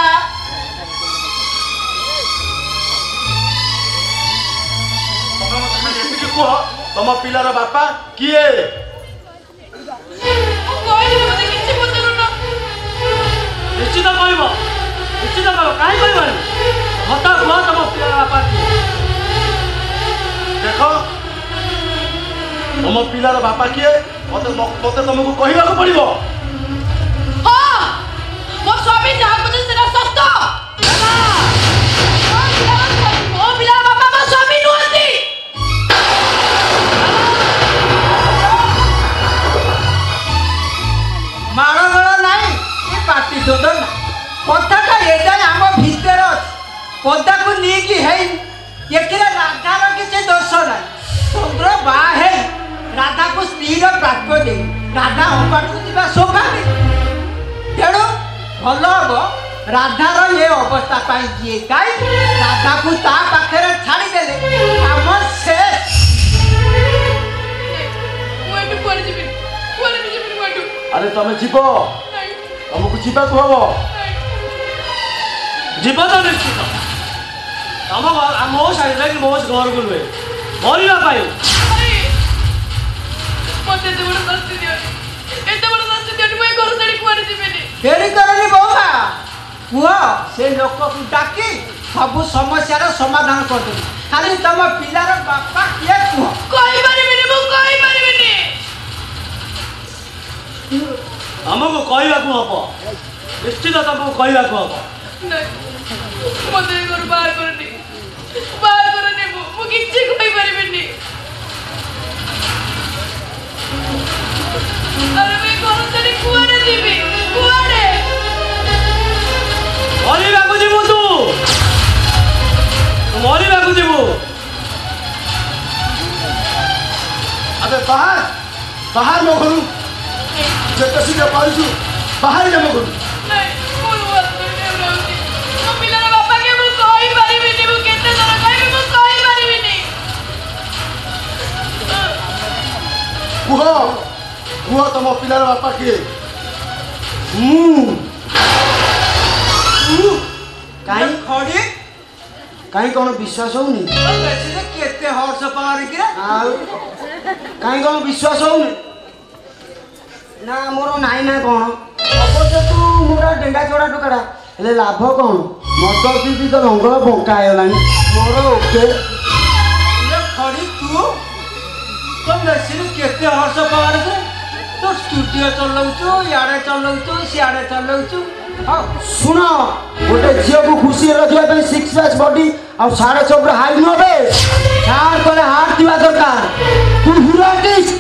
ଏତିକି କୁହ, ତମ ପିଲାର ବାପା କିଏ? ନିଶ୍ଚିତ କହିବ, ନିଶ୍ଚିତ କହିବ। କାହିଁ କହିବନି? ହତା କୁହ, ତମ ପିଲାର ବାପା କିଏ? ଦେଖ, ତମ ପିଲାର ବାପା କିଏ ମତେ ତମକୁ କହିବାକୁ ପଡିବ। ମୋ ସ୍ୱାମୀ ଯାହା କହୁଛନ୍ତି ସେଟା ସତ। ମୋ ପିଲାର ବାପା ମୋ ସ୍ୱାମୀ ନୁହନ୍ତି। ମାଳଗୋଳ ନାହିଁ କି ପାଟି ଦୋଦ ନାହିଁ, କଥାଟା ଏଯାଏ ଆମ ଭିତରେ ଅଛି, ପଦାକୁ ନେଇକି ହେଇନି। ଏଥିରେ ରାଧାର କିଛି ଦୋଷ ନାହିଁ। ଚନ୍ଦ୍ର ବାହା ହେଇ ରାଧାକୁ ସ୍ତ୍ରୀର ପ୍ରାପ୍ୟ ଦେଇ ରାଧା ଅବାଟକୁ ଯିବା ସ୍ୱାଭାବିକ। ତେଣୁ ଭଲ ହବ ରାଧାର ଏ ଅବସ୍ଥା ପାଇଁ ଯିଏ ଗାଇ ରାଧାକୁ ତା ପାଖରେ ଛାଡ଼ିଦେଲେ କାମ ଶେଷ। ଆରେ ତମେ ଯିବ, ତମକୁ ଯିବାକୁ ହବ। ଯିବ ତ ନିଶ୍ଚିତ। ତମ ମୋ ସାଇଡରେ କି ମୋ ଘରକୁ ନୁହେଁ, ମରିବା ପାଇଁ। ମତେ ଏତେ ବଡ଼ ଶାସ୍ତି ଦିଅନି, ମୁଁ ଏ ଘର ଛାଡ଼ି କୁଆଡ଼େ ଯିବିନି। ଡେରି କରନି ବଉମା, କୁହ ସେ ଲୋକକୁ ଡାକି ସବୁ ସମସ୍ୟାର ସମାଧାନ କରିଦେବି। ଖାଲି ତମ ପିଲାର ବାପା କିଏ କୁହ। କହିପାରିବିନି, ମୁଁ କହିପାରିବିନି। ଆମକୁ କହିବାକୁ ହବ, ନିଶ୍ଚିତ ତମକୁ କହିବାକୁ ହବ। ମତେ ଏ ଘରୁ ବାହାର କରନି, ମୁଁ କିଛି କହିପାରିବିନି। ଆରେ ମୁଁ ଏ ଘର ଛାଡ଼ି କୁଆଡ଼େ ଯିବି, କୁଆଡ଼େ? ମରିବାକୁ ଯିବୁ, ତୁ ମରିବାକୁ ଯିବୁ। ଆବେ ବାହାର ମୋ ଘରୁ, ଯେତେ ଶୀଘ୍ର ପାରୁଛୁ ବାହାରି ଯା ମୋ ଘରୁ। ମୋ ପିଲାର ବାପା କିଏ ମୁଁ କହିପାରିବିନି। ମୁଁ କେତେ ଥର କହିବି, ମୁଁ କହିପାରିବିନି। କୁହ ତମ ପିଲାର ବାପା କିଏ? କାହିଁ ଖଡ଼ି କାହିଁ କ'ଣ ବିଶ୍ୱାସ ହଉନି? କେତେ ହର୍ଷ ପାୱାର କିରେ? ଆଉ କାହିଁ କ'ଣ ବିଶ୍ୱାସ ହଉନି? ନା ମୋର ନାଇଁ ନା କ'ଣ? ଅବଶ୍ୟ ତୁ ମୋର ଡେଙ୍ଗା ଚୋଡ଼ା ଟୋକାଟା, ହେଲେ ଲାଭ କ'ଣ? ମଦ ପିଇକି ତ ଲଙ୍ଗଳ ବଙ୍କା ହେଇଗଲାଣି ମୋର। ଓକେ ଖଡ଼ି ତୁ ତ ମେସିନ୍ କେତେ ହର୍ଷ ପାୱାର କିରେ? ତ तो स्टूडियो चलाउछु याडे चलाउछु सियाडे चलाउछु हां सुन गोटे झील को खुशी रखा सिक्स पैक बॉडी और साढ़े चौक हाइट नबे सार कले हाथ दिवा दरकार तू हिरो आर्टिस्ट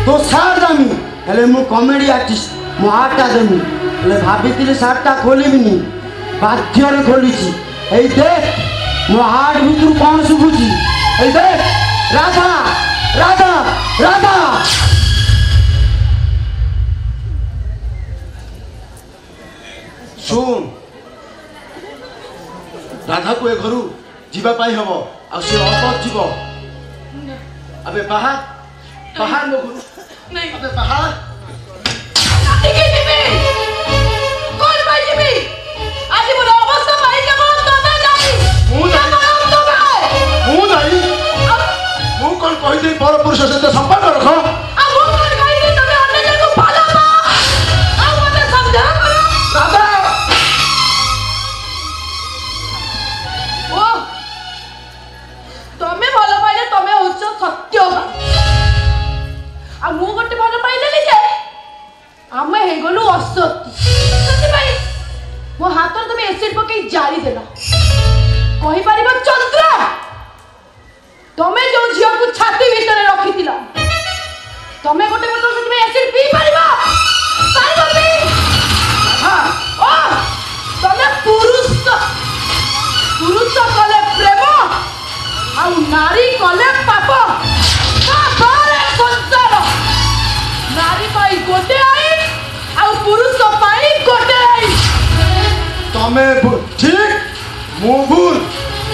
तो सार दामी हेले मु कॉमेडी आर्टिस्ट मो हार्टा देमी हेले भाभी सार्टा खोलिबिनी बाध्य रे खोलिछि एई देख मो हार्ट भितर कौन सुबुछि एई देख राधा राधा राधा सुन राधा को ए घर जीवाई हम आबे जीव अबे बाहर बाहर मो घर नहीं अबे बाहर के जीवी कौन भाई जीवी आज मोर अवस्था भाई के मन तमे जाई मु जाई मु कौन कहि दे पर पुरुष सहित संपर्क रख आ मु कौन कहि दे तमे अन्य जन को भला बा आ मते समझा राधा ओ तमे भला पाइले तमे होछ सत्य आ मु गोटे भला पाइले ले जाए आमे हे गलु असत्य सत्य भाई मो हाथ तुम एसिड पकई जारी देला कहि परिबा चंद्र तमे जो झियो को छाती भीतर रखितिला तमे गोटे बोतल से तुम एसिड पी परिबा पाइबा पी हां ओ तमे पुरुष कले प्रेम आ नारी कले पाप बारे संसार नारी पाई गोटे आई आ पुरुष पाई गोटे आई तमे ठीक मु भूल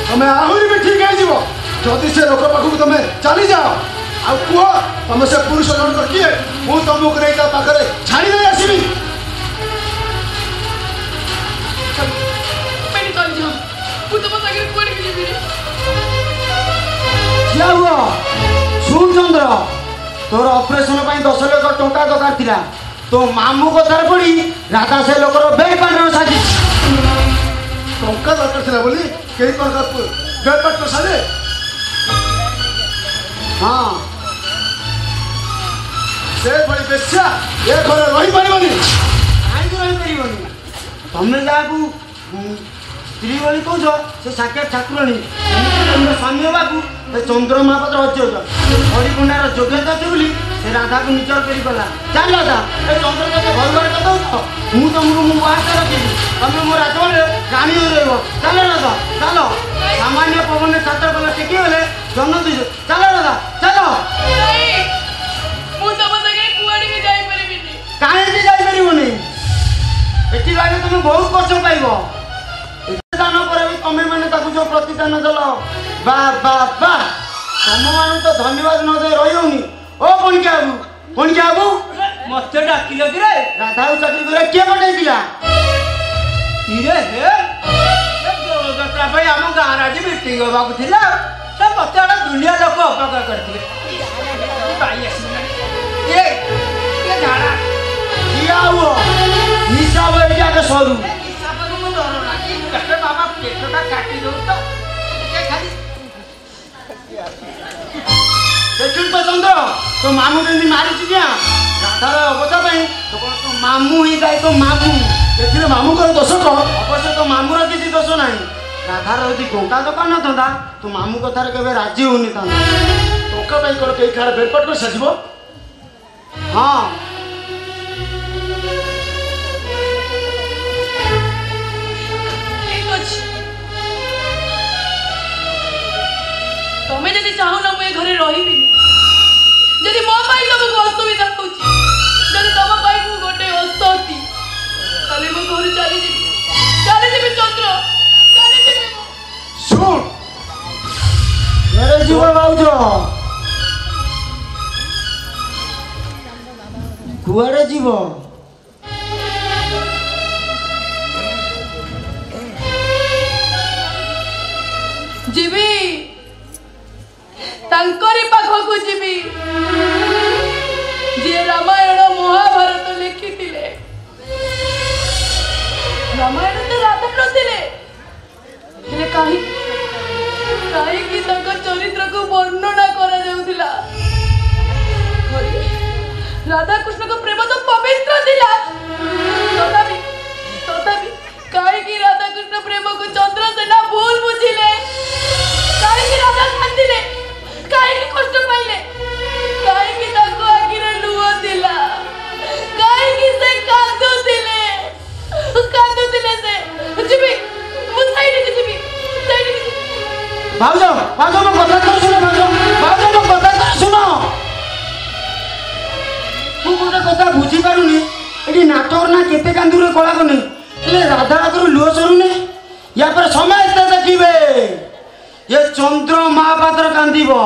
तमे आहुरी भी ठीक है जीवो जदि से लोक पाखु तमे चली जाओ आ कुह तमे से पुरुष जन कर किए मु तमको नहीं ता पाखरे छाड़ी दे आसीबी मैंने चल जाओ तू तो बता के कोड़ी के जीवी क्या हुआ सुन चंद्र तोर ऑपरेशन ପାଇଁ 10 लाख टंका दरकार थिला तो मामू कथार पड़ी राधा से लोकर बेड पार्टनर साजी टंका दरकार थिला बोली केही प्रकार बेड पार्टनर साजे हां से बड़ी बेच्छा ए घर रही परिबनी आई तो रही परिबनी तमे जाबू स्त्री बोली कौछ से साक्षात ठाकुराणी स्वामी बाबू चंद्रमा पत्र अच्छे हरिकुंडार योग्यता अच्छे बोली से राधा को निचर करी गला चल राधा ए चंद्र के घर घर कत तो मु तुमको मु बाहर रखी तमे मो राजवाड़े रानी हो रहबो चल राधा चलो सामान्य पवन छात्र बल टेकी गले जन्म दिस चल राधा चलो नहीं मु तो बता के कुआड़ी के जाई परिबिनी काहे जे जाई परिबोनी एठी लागे तुम बहुत कष्ट पाइबो दान करे भी तमे माने ताकू जो प्रतिदान दल बा बा बा तम मानु तो धन्यवाद न दे रहियोनी ओ कोन बाबू मते डाकिलो कि रे राधा को चाकरी करे के पठाई दिला इरे हे दत्रा भाई हम गाँ राजी मीटिंग होबाकू थिला सब मते आडा दुनिया लोक अपका करथिले भाई ये झाड़ा किया हुआ हिसाब है क्या के सरू बाबा पेटटा काटी दो तो खाली देखुन तो चंद्र तो मामू जमी मारी दिया राधार अवस्था तो मामू ही जाए तो मामू एथिरे मामू कर दोष कह अवश्य तो मामूर किसी दोष ना राधार यदि टंका दरकार न था तो मामू कथार केवे राजी होनी था टंका पाई कर केही खार बेड पार्टनर साजिबो हाँ ठीक अछि तमे जदि चाहो ना मैं घरे रहिबी जदि मो पाई तुमको असुविधा होची जदि तम पाई मु गोटे असती ताले मो घर चली जीवी चंद्र चली जीवी सुन मेरे जीवन बाबूजो कुआड़े जीव जीवी तांकरी पाखकु जीवी जे रामायण महाभारत लिखिथिले रामायण तो राधा नथिले हेले काहे कि चरित्र को वर्णना करा जाउथिला राधा कृष्ण को प्रेम तो पवित्र थिला तथापि तथापि काहे राधा कृष्ण प्रेम को चंद्रसेना भूल बुझिले काहे राधा कांदिले काहे कष्ट पाइले काहे ताको आगिरे लुह दिला काहे से कांदो दिले से जिबी मु साइड के जिबी भाउजो भाउजो मो कथा तो सुनो भाउजो मो कथा तो सुनो तू गोटे कथा बुझी पारुनी एटी नाटक ना केते कांदुरे कला कोनी ले राधा आगरु लुह सरुनी या पर समस्त देखिबे ये चंद्र महापात्र कांदीबो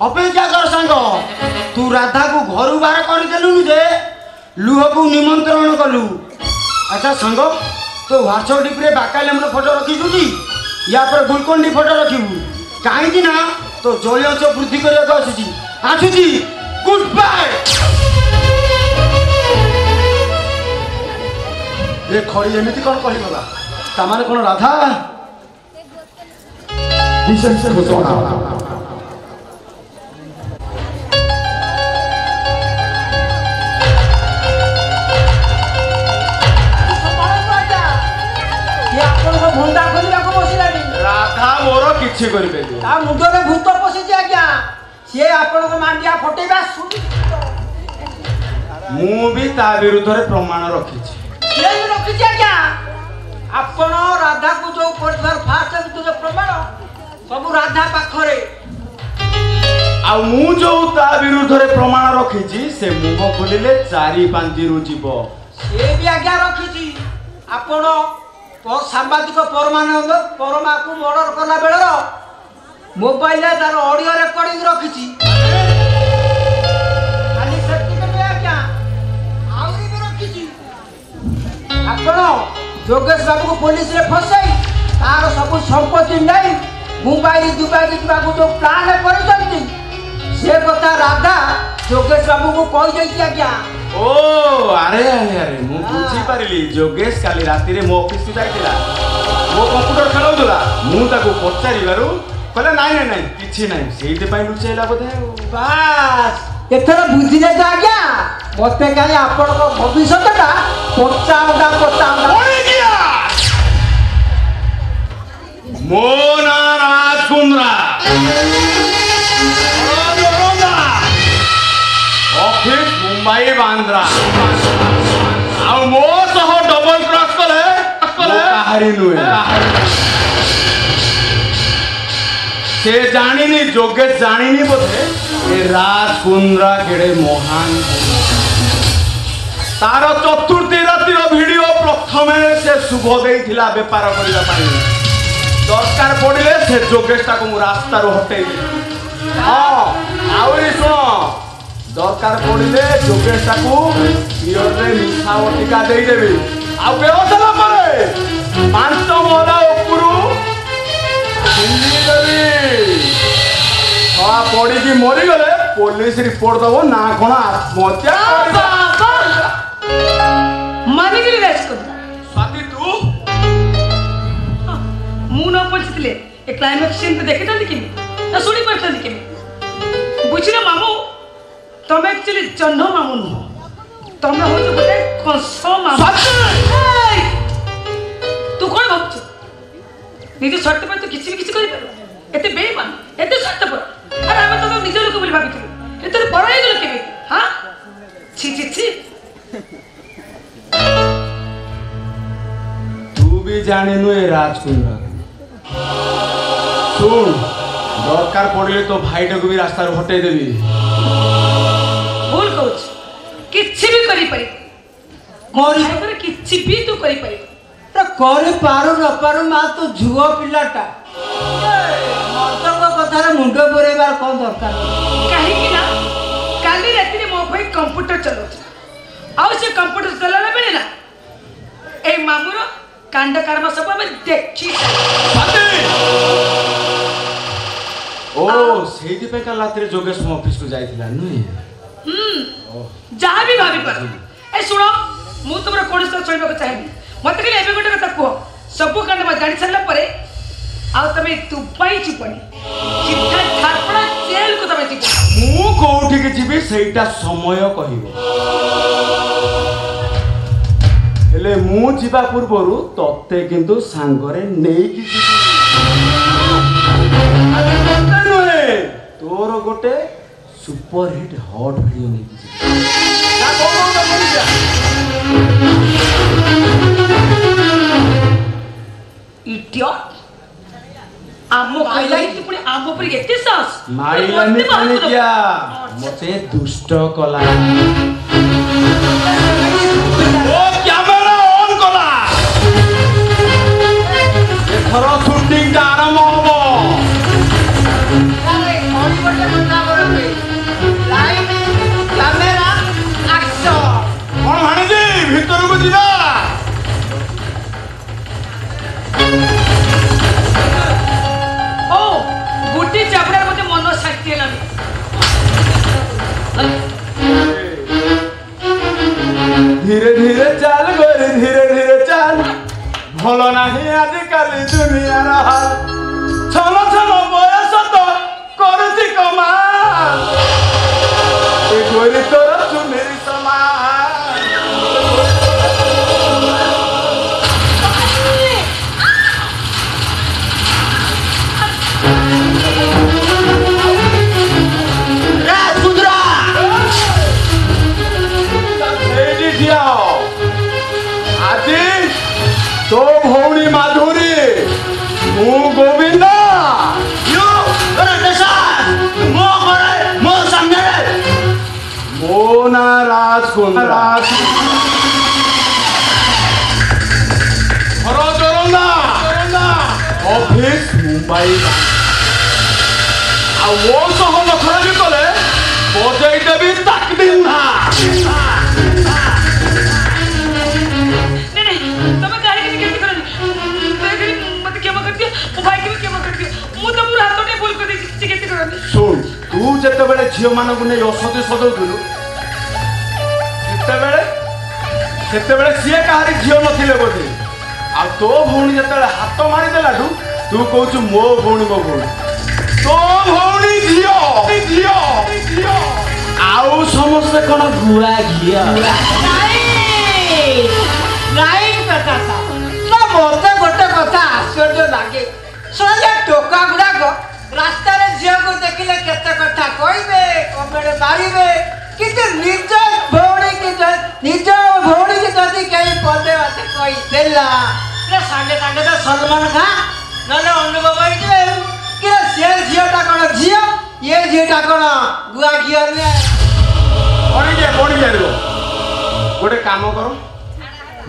अपेक्षा कर सांग तू राधा को घर बाहर कर देलु जे लुह को निमंत्रण कलु अच्छा सांग तो व्हाट्सएप डिप रे बाका लेमन फोटो रखी जुटी या पर गुलकोंडी फोटो रखिबू काहे ना तो जयंश वृद्धि करबा आसुची गुड बाय ये खड़ी एमिति कोन कहि गला तमाने कोन राधा विशेष घोषणा भंडा खोलिया बसिलानी राधा मोर किछि करिबेली ता मुंडरे भूत पसिछि आज्ञा से आपण को मांडिया फटेबा सुनि मु भी ता विरुद्ध रे प्रमाण रखिछि के रखिछि आज्ञा आपण राधा को जो करथर फास्ट तो जो प्रमाण सब राधा पाखरे आ मु जो ता विरुद्ध रे प्रमाण रखिछि से मुह खोलिले 4-5 रु जीव से भी आज्ञा रखिछि आपण साम्बादिक परमानंद परमा को मर्डर कला बेलर मोबाइल तार ऑडियो रिकॉर्डिंग रखिछि खाली सर्टिफिकेट आज्ञा आउरी भी रखिछि आपण जोगेश बाबू को पुलिस रे फसाई तार सब संपत्ति नहीं मुंबई दुबई जिबा को जो प्लान करछंती से कथा राधा जोगेश बाबू को कहि दैछि आज्ञा ओ अरे अरे अरे मु बुझी पारिली जोगेश काली राती रे मो ऑफिस जाइतिला मो कंप्यूटर खेलाउतला मु ताको पचारिबारु कहले नाइ नाइ नाइ किछि नाइ सेइते पई लुचैला बोधे बस एथर बुझिले त आज्ञा मते काई आपण को भविष्यटा पचाउडा ओए गया मो ना राजकुंद्रा ऑफिस मुंबई बांद्रा आ मो सह डबल क्रॉस कले काहरी नुए से जानिनी जोगेश जानिनी बोधे ए राजकुंद्रा केड़े महान तार चतुर्थी रातिर वीडियो प्रथमे से शुभ देइथिला व्यापार करिबा पाई दरकार पड़िले से जोगेश ताको मु रास्ता रो हटेई हां आउरी सुनो दरकार पड़िले जोगेश ताको पियर रे मिठा बटिका देई देबी आ बेहोसला परे 5 मोहला उपरु हिंदी देबी आ पड़ी की मरी गले पुलिस रिपोर्ट दबो ना कोन आत्महत्या माने गेली राजकुंद्रा स्वाति तू मु न पछितले ए क्लाइमैक्स सीन देखि तंदी कि ना सुनी पड़तंदी कि बुझिना मामू तमे एक्चुअली जन्म मामू न तमे हो जो गोटे कंस मामू तू कोन भाबछ निजे शर्त पर तो किछि भी किछि करि पारो एते बेईमान एते शर्त पर अरे हम तो निजे लोक बोली भाबिथिलु एते बड़ हे गेल केबे हां छी छी छी तू भी जाने नुए राजकुंद्रा सुन दरकार पड़िले तो भाईटा को भी रास्ता रो हटाई देबी भूल कहूछ किछि भी करि पारि मोरी पर किछि भी तू करि पारि तो करे पारो न पारो मा तो जुआ पिलाटा मर्दक कथार मुंड पुरेबार कोन दरकार काहे कि ना काली राती रे मो भाई कंप्यूटर चलाउछ आ से कंप्यूटर चलाला बेले ना ए मामुर कांड कर्म सब हम देखि ओ सेठी पे का रात्री जोगेश ऑफिस को जाइथिला नुई जहाँ भी भाभी पर ए सुनो मु तुमरा कोन से छोइबा को चाहेनी मते के एबे गोटे कथा को सब कांड में जानि सरला परे आ तमे दुबई चुपनी सीधा थारपड़ा ଜେଲ କୁ ତମେ ଯିବ। ମୁଁ କୋଉଠିକି ଯିବି ସେଇଟା ସମୟ କହିବ। ହେଲେ ମୁଁ ଯିବା ପୂର୍ବରୁ ତତେ କିନ୍ତୁ ସାଙ୍ଗରେ ନେଇକି ଯିବି। ତତେ ନୁହେଁ, ତୋର ଗୋଟେ ସୁପର ହିଟ୍ ହଟ୍ ଭିଡିଓ ନେଇକି ଯିବି। ନା କହୁଛ ବୋଲିଯା। ଇଡିୟଟ ଆମ କହିଲା କି ପୁଣି ଆମ ଉପରେ ଏତେ ସାହସ ମାଇଲାନି କାଣିକିଆ ମତେ ଦୁଷ୍ଟ କଲା। ଓ କ୍ୟାମେରା ଅନ୍ କଲା। ଏଥର ସୁଟିଂଟା ଆରମ୍ଭ ହବ। କଣ ଭାଣିଜି ଭିତରକୁ ଯିବା? ଓ ଗୋଟି ଚାପଡ଼ାରେ ମତେ ମନ ଶାନ୍ତି ହେଲାନି। ଧୀରେ ଧୀରେ ଚାଲ ଗୋରି ଧୀରେ ଧୀରେ ଚାଲ। ଭଲ ନାହିଁ ଆଜିକାଲି ଦୁନିଆର ହାଲ। ଛନ ଛନ ବୟସ ତ କରୁଛି କମାଲ। ଏ ଗୋରି ତୋର ଚୁନେରି ସମାନ। ସେଇଠି ଠିଆ ହ। ଆଜି ତୋ ଭଉଣୀ ମାଧୁରୀ, ମୁଁ ଗୋବିନ୍ଦ। ମୋ ନାଁ ରାଜକୁମାର। ଘର ଜୋରନ୍ଦା, ଅଫିସ ମୁମ୍ବାଇ। ଆଉ ମୋ ସହ ନଖରାଜି କଲେ ବଜେଇ ଦେବି ତାକଦିନ। ତମେ କାହିଁକି କେମିତି କରନି? ମତେ କ୍ଷମା କରିଦିଅ, ମୋ ଭାଇକି ବି କ୍ଷମା କରିଦିଅ। ମୁଁ ତମର ହାତଟେ ଭୁଲ କରିଦେଇଛି, କିଛି କେମିତି କରନି। ଶୁଣ, ତୁ ଯେତେବେଳେ ଝିଅମାନଙ୍କୁ ନେଇ ଔଷଧ ସଦଉଥିଲୁ ସେତେବେଳେ ସିଏ କାହାରି ଝିଅ ନଥିଲେ ବୋଧେ। ଆଉ ତୋ ଭଉଣୀ ଯେତେବେଳେ ହାତ ମାରିଦେଲାଠୁ ତୁ କହୁଛୁ ମୋ ଭଉଣୀ ମୋ ଭଉଣୀ। ତୋ ଭଉଣୀ ଝିଅ ଝିଅ ଝିଅ, ଆଉ ସମସ୍ତେ କଣ ଗୁଆ ଘିଅ। ମତେ ଗୋଟେ କଥା ଆଶ୍ଚର୍ଯ୍ୟ ଲାଗେ। ଶୁଣିଲେ ଟୋକା ଗୁଡାକ ରାସ୍ତାରେ ଝିଅକୁ ଦେଖିଲେ କେତେ କଥା କହିବେ, କମେଣ୍ଟ ମାରିବେ, କିନ୍ତୁ ନିଜ ଭଉଣୀକି ଯଦି କେହି ପଦେ ବାତେ କହିଦେଲା ସାଙ୍ଗେ ସାଙ୍ଗେ ତ ସଲମାନ ଖାଁ ନହେଲେ ଅନୁଭବ ହେଇଯିବେ କି ସେ ଝିଅଟା କଣ ଝିଅ, ଇଏ ଝିଅଟା କଣ ଗୁଆ ଘିଅ ନୁହେଁ। ଗୋଟେ କାମ କର,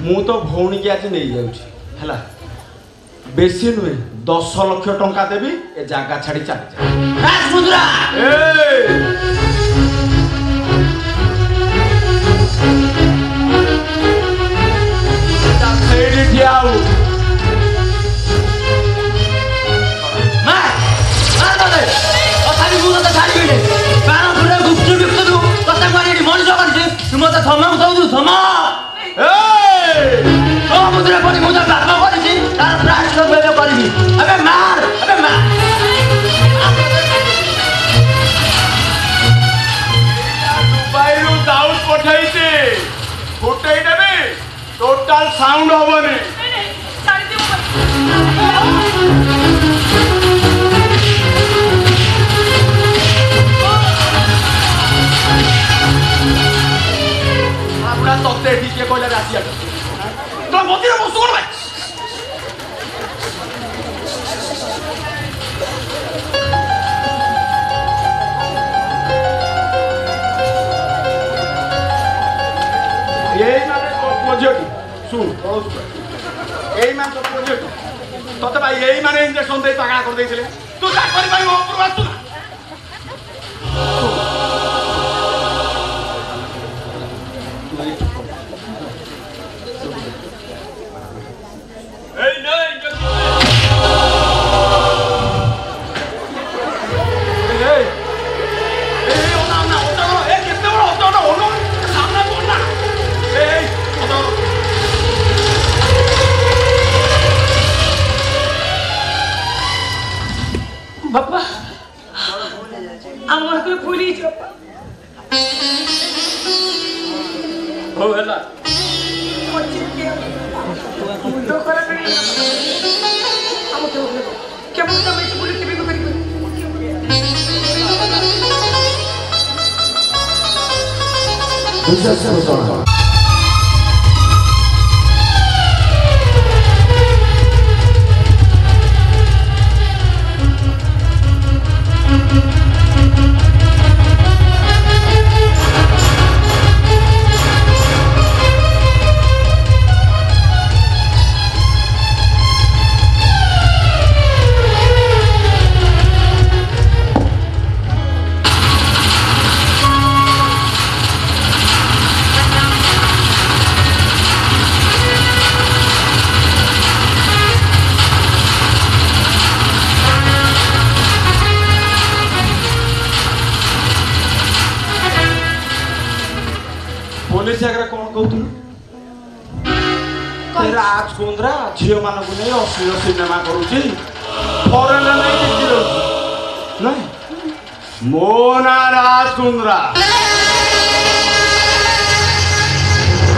ମୁଁ ତ ଭଉଣୀକି ଆଜି ନେଇଯାଉଛି ହେଲା। ବେଶୀ ନୁହେଁ, 10 ଲକ୍ଷ ଟଙ୍କା ଦେବି, ଏ ଜାଗା ଛାଡି ଚାଲିଯା। ସେଇଠି ଠିଆ ହଉ। ମଣିଷ କରିଛି ତୁ ମତେ ଧମକ ଦଉଛୁ। ସମୁଦ୍ର ପରି ମୁଁ ବାପ କରିଛି, ତାର ପ୍ରାୟଶ୍ଚିତ ଏବେ କରିବି। ଏବେ ମାର ଦୁବାଇରୁ ସାଉଣ୍ଡ ପଠାଇଛି, ଫୁଟେଇ ଦେବି, ଟୋଟାଲ ସାଉଣ୍ଡ ହବନି। ତତେ ଟିକେ କହିଲା ଆସିବା ତ ମନ୍ଦିର ବସୁ କଣ ଭାଇ? ଏଇ ମାନେ ପୁଅ ଝିଅଟି ଶୁଣ, ଏଇ ମାନେ ତ ପୁଅ ଝିଅଟି ତତେ ଭାଇ ଏଇ ମାନେ ଇଞ୍ଜେକ୍ସନ ଦେଇ ପାଗଳା କରିଦେଇଥିଲେ। ତୁ ଚାକରି ପାଇଁ ମୋ ଉପରକୁ ଆସୁ ନା। ବାପା ବିଶେଷ ଘୋଷଣା। ପୋଲିସ ଆଗରେ କଣ କହୁଥିଲୁ? ରାଜକୁନ୍ଦ୍ରା ଝିଅ ମାନଙ୍କୁ ନେଇ ଅଶ୍ଳୀଳ ସିନେମା କରୁଛି, ଫରେନ ନେଇ ବିକି ଦଉଛି। ନାଇଁ, ମୋ ନାଁ ରାଜକୁନ୍ଦ୍ରା,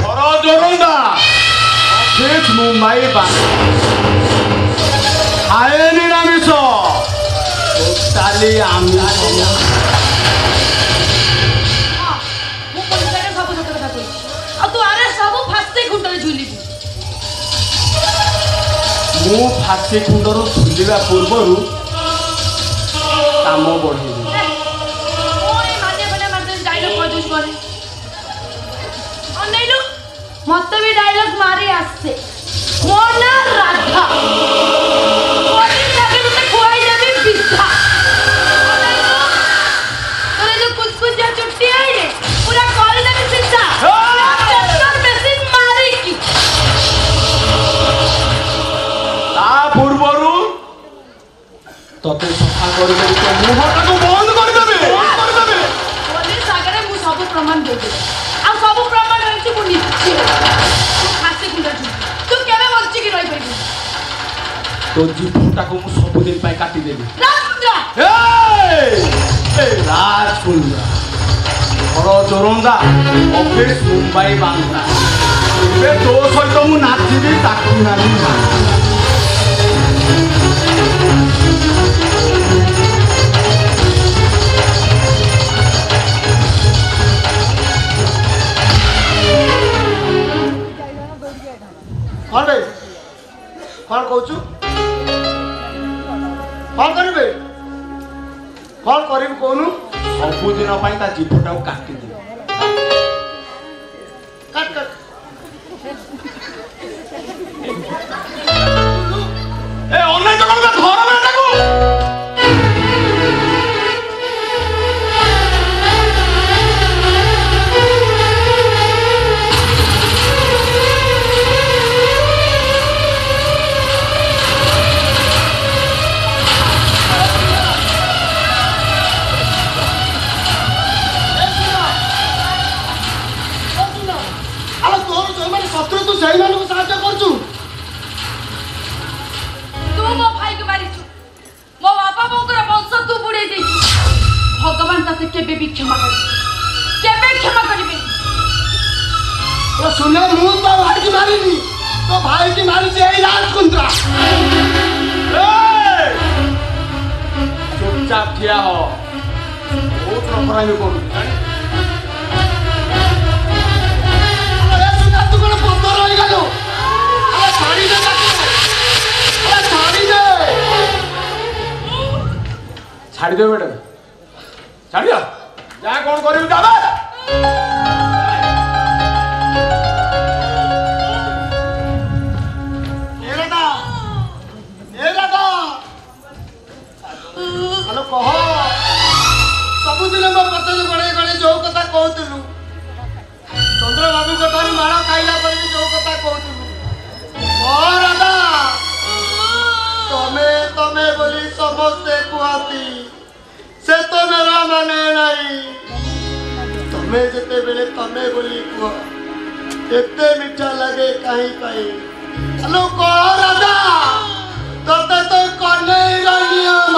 ଘର ଜୋରନ୍ଦା, ଅଫିସ ମୁମ୍ବାଇ ଖାଏ ନିରାମିଷ, ଟୋଟାଲି ଆମିଷ। ମୁଁ ଫାଶୀ କୁଣ୍ଡରୁ ଝୁଲିବା ପୂର୍ବରୁ କାମ ବଢ଼େଇବି। ମତେ ବି ଡାଇଲଗ ମାରି ଆସେ। ମୋ ନା ରାଧା, ଖୁଆଇ ଦେବି ପିଠା। ତୋର ଯୋଉ କୁଚକୁଚିଆ ଚୁଟି ଆଇଲେ ପୁରା କରିଦେବି ସିଧା ମେସିନ ମାରିକି। ତା ପୂର୍ବରୁ ତତେ ସଫା କରିଦେବି, ତୋ ମୁହଁଟାକୁ ବନ୍ଦ କରିଦେବି। ପୋଲିସ ଆଗରେ ମୁଁ ସବୁ ପ୍ରମାଣ ଦେଇଦେବି, ଆଉ ସବୁ ପ୍ରମାଣ ହେଉଛି ମୁଁ ନିଜେ। ତୁ ଫାଶୀ କୁଣ୍ଡା ତୁ କେବେ ବଞ୍ଚିକି ରହିପାରିବୁ? ତୋ ଜୀବନଟାକୁ ମୁଁ ସବୁଦିନ ପାଇଁ କାଟିଦେବି। ରାଜକୁନ୍ଦ୍ରା, ରାଜକୁନ୍ଦ୍ରା, ଘର ଜୋରନ୍ଦା, ଅଫିସ ମୁମ୍ବାଇ ବାନ୍ଦ୍ରା। ଏବେ ତୋ ସହିତ ମୁଁ ନାଚିବି, ତାକୁ ନାଚିବି। କଣ ବେ କଣ କହୁଛୁ? କଣ କରିବେ? କଣ କରିବୁ କହୁନୁ? ସବୁଦିନ ପାଇଁ ତା ଜୀବନଟାକୁ କାଟିଦେବି। କାଟ କାଟ। ଏ ଅନେକ କଣ ତା ଘର ବେଟାକୁ ତୁ ସେଇମାନଙ୍କୁ ସାହାଯ୍ୟ କରୁଛୁ। ତୁ ମୋ ଭାଇକୁ ମାରିଛୁ, ମୋ ବାପା ବୋଉଙ୍କର ବଂଶ ତୁ ବୁଡେଇ ଦେଇଛୁ। ଭଗବାନ ତତେ କେବେ ବି କ୍ଷମା କରିବେ, କେବେ କ୍ଷମା କରିବେନି। ଶୁଣ, ମୁଁ ତୋ ଭାଇକି ମାରିନି, ତୋ ଭାଇକି ମାରିଛି ଏଇ ରାଜକୁନ୍ଦ୍ରା। ଚୁପଚାପ ଠିଆ ହ। ବହୁତ ଅପରାଧୀ କରୁଛୁ। ତୁ କଣ ପତର ରହିଗଲୁ? ଛାଡ଼ିଦେ ତାକୁ, ଛାଡ଼ିଦେ। ଛାଡ଼ିଦେବେ ବେଟା, ଛାଡ଼ିଆ। ଯାହା କଣ କରିବୁ ଯାବେ। ହ୍ୟାଲୋ, କହ। ସବୁଦିନ ମୋ ପଛରେ ଗଣେଇ ଗଣେଇ ଯୋଉ କଥା କହୁଥିଲୁ, ଚନ୍ଦ୍ରବାବୁଙ୍କ ଠାରୁ ମାଳ ଖାଇଲା ପରେ ବି ଯୋଉ କଥା କହୁଥିଲୁ, ରାଧା ତମେ ତମେ ବୋଲି ସମସ୍ତେ କୁହନ୍ତି, ସେ ତ ମେରା ମାନେ ନାହିଁ। ତମେ ଯେତେବେଳେ ତମେ ବୋଲି କୁହ, ଏତେ ମିଠା ଲାଗେ କାହିଁ ପାଇଁ? ହ୍ୟାଲୋ, କହ ରାଧା, ତତେ ତ କନେଇର ନିୟମ।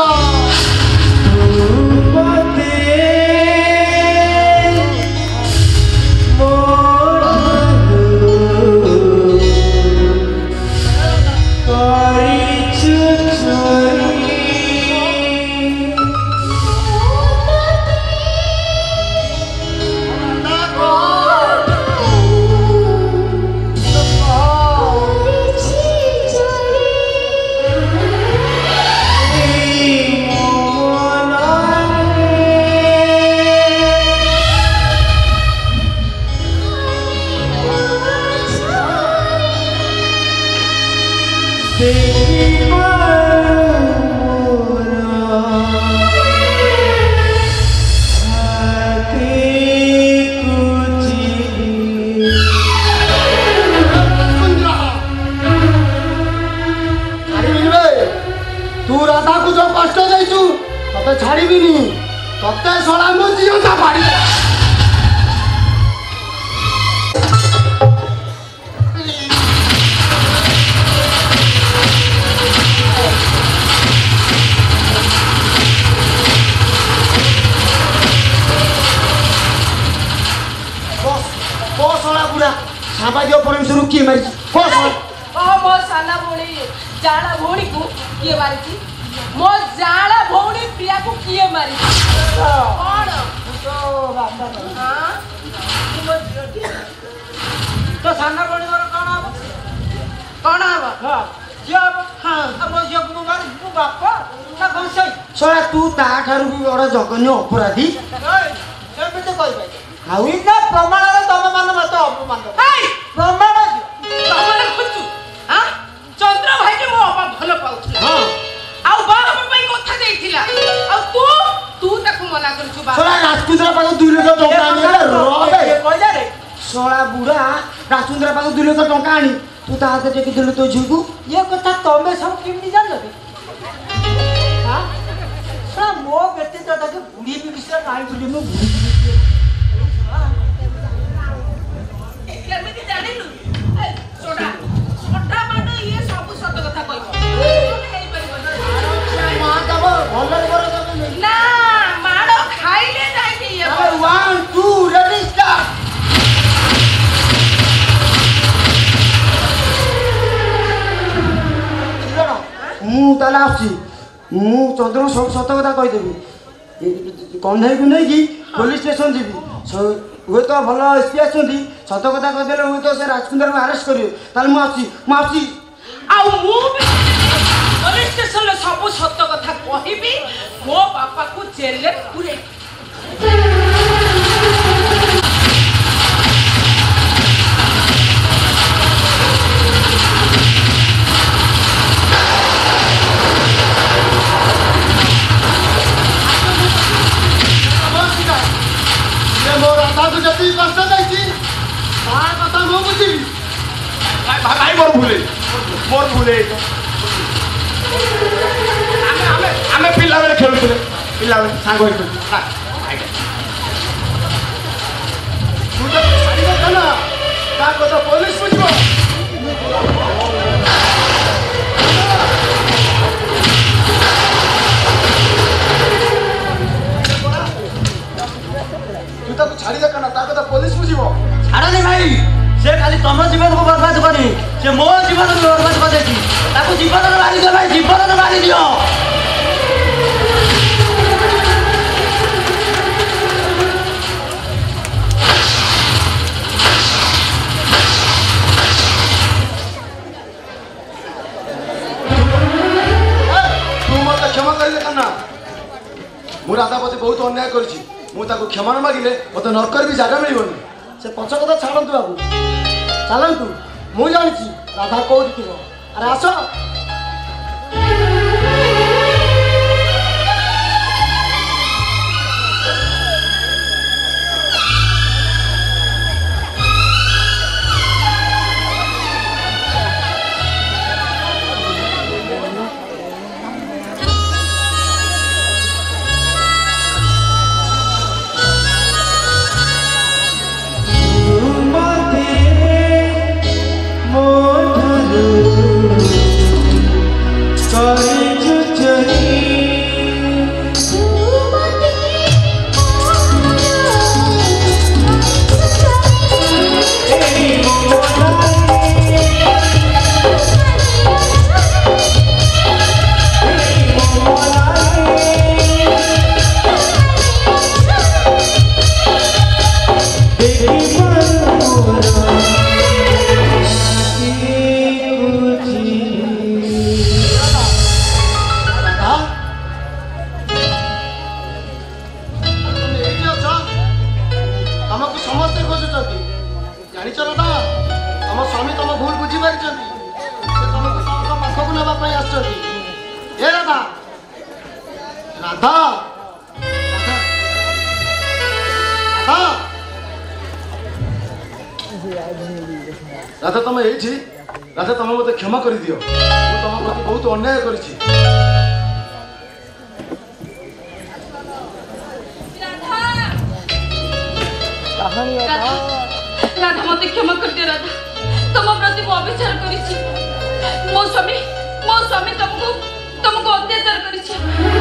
तू राधा को जो कष्ट देचु तते छाड़ीबिनी तते सला मु जीवता फाड़ी सला बुढ़ा साबाज परमेश्वर किए मारी मो साना भौणी जाड़ा भौणी को किए मारी मो जाड़ा भौणी प्रिया को किए मारी कौन तो साना भौणी कौन हब झील हम झील को मार मु बाप ना कौन सही सला तू ता ठारू भी बड़ जघन्य अपराधी एमती कह आउ बिना प्रमाण तम मान मत अपमान प्रमाण ତମର ଖୁଚୁ ହାଁ ଚନ୍ଦ୍ର ଭାଇ ଯେ ମୋ ବାପା ଭଲ ପାଉଥିଲା हां ଆଉ ବାପା ପାଇଁ କଥା ଦେଇଥିଲା ଆଉ ତୁ ତାକୁ ମନା କରୁଛୁ ବାପା सला राजकुंद्रा पाको 2 लाख टଙ୍କା आनी रे कहला रे सला बुढ़ा राजकुंद्रा पाको 2 लाख टଙ୍କା आनी तू ता हाथ टेकी देलु तो झुगु ये कथा तमे सब केमनी जान लगे हां सा मो बेटे तो ताके बुढ़ी भी विषय नाही बुढ़ी मु बुढ़ी କେମିତି ଜାଣିଲୁ ଛୋଟା ଛୋଟା ମାନେ ଇଏ ସବୁ ସତ କଥା କହିବ मां तब भले कर तमे ନା ମାଡ଼ ଖାଇଲେ ଯାଇକି ଇଏ अरे 1 2 रेडी स्टार्ट मु ताला आसी मु चंद्र सब सत कथा कहि देबी कन्हई को नहीं की पुलिस स्टेशन जीबी हुए तो भल एसपी आछंती सत कथा कहि देले हुए तो से राजकुंद्र को अरेस्ट करियो ताल मु आसी ଆଉ ମୁଁ ବି ପୋଲିସ ଷ୍ଟେସନରେ ସବୁ ସତ କଥା କହିବି ମୋ ବାପାକୁ ଜେଲରେ ପୁରେଇ ये मोर राधा को जति कष्ट दैछि ता कथा मु बुझी भाई मोर भूले आमे पिला बेले खेलुଥିଲେ पिला बेले सांग होइतो तू तो छाड़ी दे ना ता कथा पुलिस बुझबो तू तो छाड़ी दे ना ता कथा पुलिस बुझबो ଛାଡ଼ନି ଭାଇ ସେ ଖାଲି ତମ ଜୀବନକୁ ବର୍ବାଦ କରି ସେ ମୋ ଜୀବନକୁ ବର୍ବାଦ କରିଦେଇଛି ତାକୁ ଜୀବନରେ ମାରିଦିଅ ଭାଇ ଜୀବନରେ ମାରିଦିଅ तू मत क्षमा कर दे ना मु राधा पति बहुत अन्याय करछि मु ताको क्षमा न मागिले मते नरकर भी जागा मिलिबनी से पछ कथा छाड़ंतु बाबू चलंतु मु जानिछि राधा कोठी थिबो अरे आसो রাধা রাধা রাধা তুমি এইছি রাধা তুমি মতো ক্ষমা করে দিও মু তোমার প্রতি বহুত অন্যায় করেছি রাধা রাধা মতে ক্ষমা করদিও রাধা তোম প্রতি মু অবিচার করেছি ମୋ ସ୍ୱାମୀ ତମକୁ ଅତ୍ୟାଚାର କରିଛି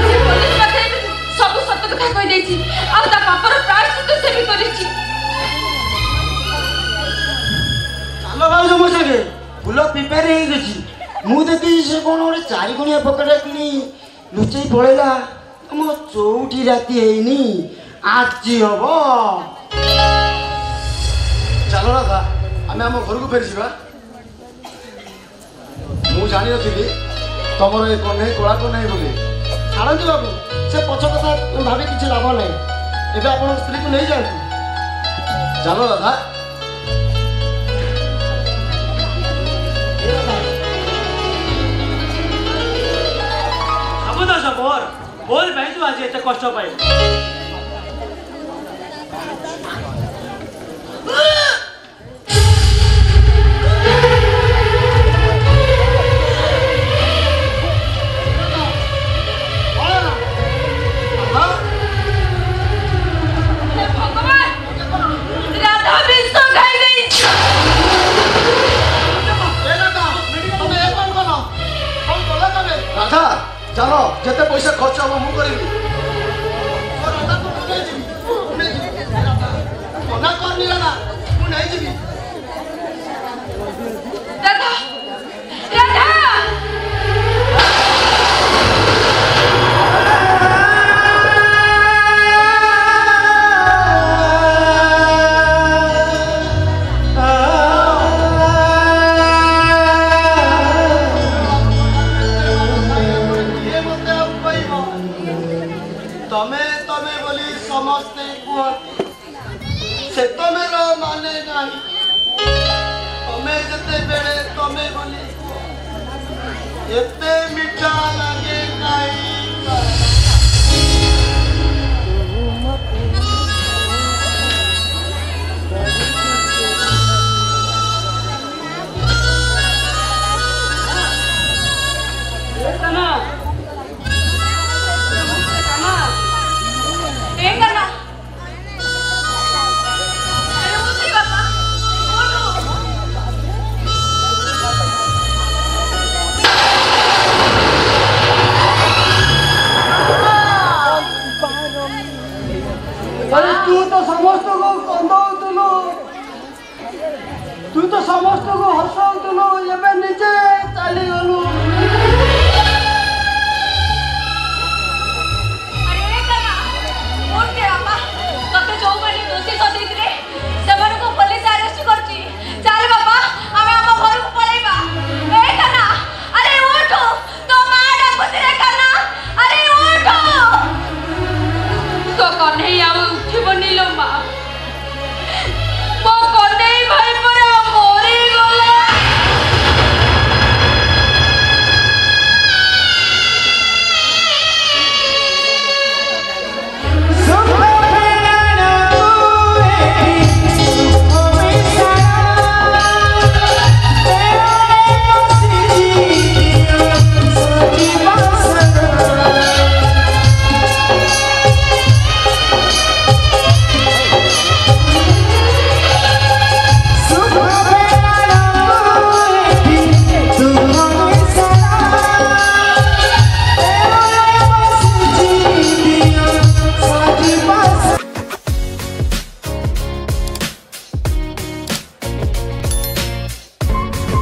ସେ ପୋଲିସ ପାଖରେ ସବୁ ସତ କଥା କହିଦେଇଛି ଆଉ ତା ପାପର ପ୍ରାୟଶ୍ଚିତ୍ତ ସେ ବି କରିଛି ଚାଲ ଭାଉଜ ମୋ ସାଙ୍ଗେ ଫୁଲ ପ୍ରିପେୟାର ହେଇଯାଇଛି ମୁଁ ଦେଖିଛି ସେ କ'ଣ ଗୋଟେ 4 ଗୁଣିଆ ପକେଟ କିଣି ଲୁଚେଇ ପଳେଇଲା ମୋ ଚଉଠି ରାତି ହେଇନି ଆଜି ହବ ଚାଲ ରାଧା ଆମେ ଆମ ଘରକୁ ଫେରିଯିବା ମୁଁ ଜାଣିନଥିଲି ତମର ଏ କହ୍ନେଇ କଳା କହ୍ନେଇ ବୋଲି ଛାଡ଼ନ୍ତୁ ବାବୁ ସେ ପଛ କଥା ଭାବି କିଛି ଲାଭ ନାହିଁ ଏବେ ଆପଣଙ୍କ ସ୍ତ୍ରୀକୁ ନେଇଯାଆନ୍ତୁ ଚାଲ ରାଧା ସବୁ ଦୋଷ ବୋଲ ପାଇଁ ତୁ ଆଜି ଏତେ କଷ୍ଟ ପାଇବୁ ରାଧା ଚାଲ ଯେତେ ପଇସା ଖର୍ଚ୍ଚ ହବ ମୁଁ କରିବି ମନା କରନି ରାଧା ମୁଁ ନେଇଯିବି ରାଧା ରାଧା ତମେ ତମେ ବୋଲି ସମସ୍ତେ କୁହନ୍ତି ସେ ତମେର ମାନେ ନାହିଁ ତମେ ଯେତେବେଳେ ତମେ ବୋଲି କୁହ ଏତେ ମିଠା ଲାଗେ ନାହିଁ अरे तू तो समस्त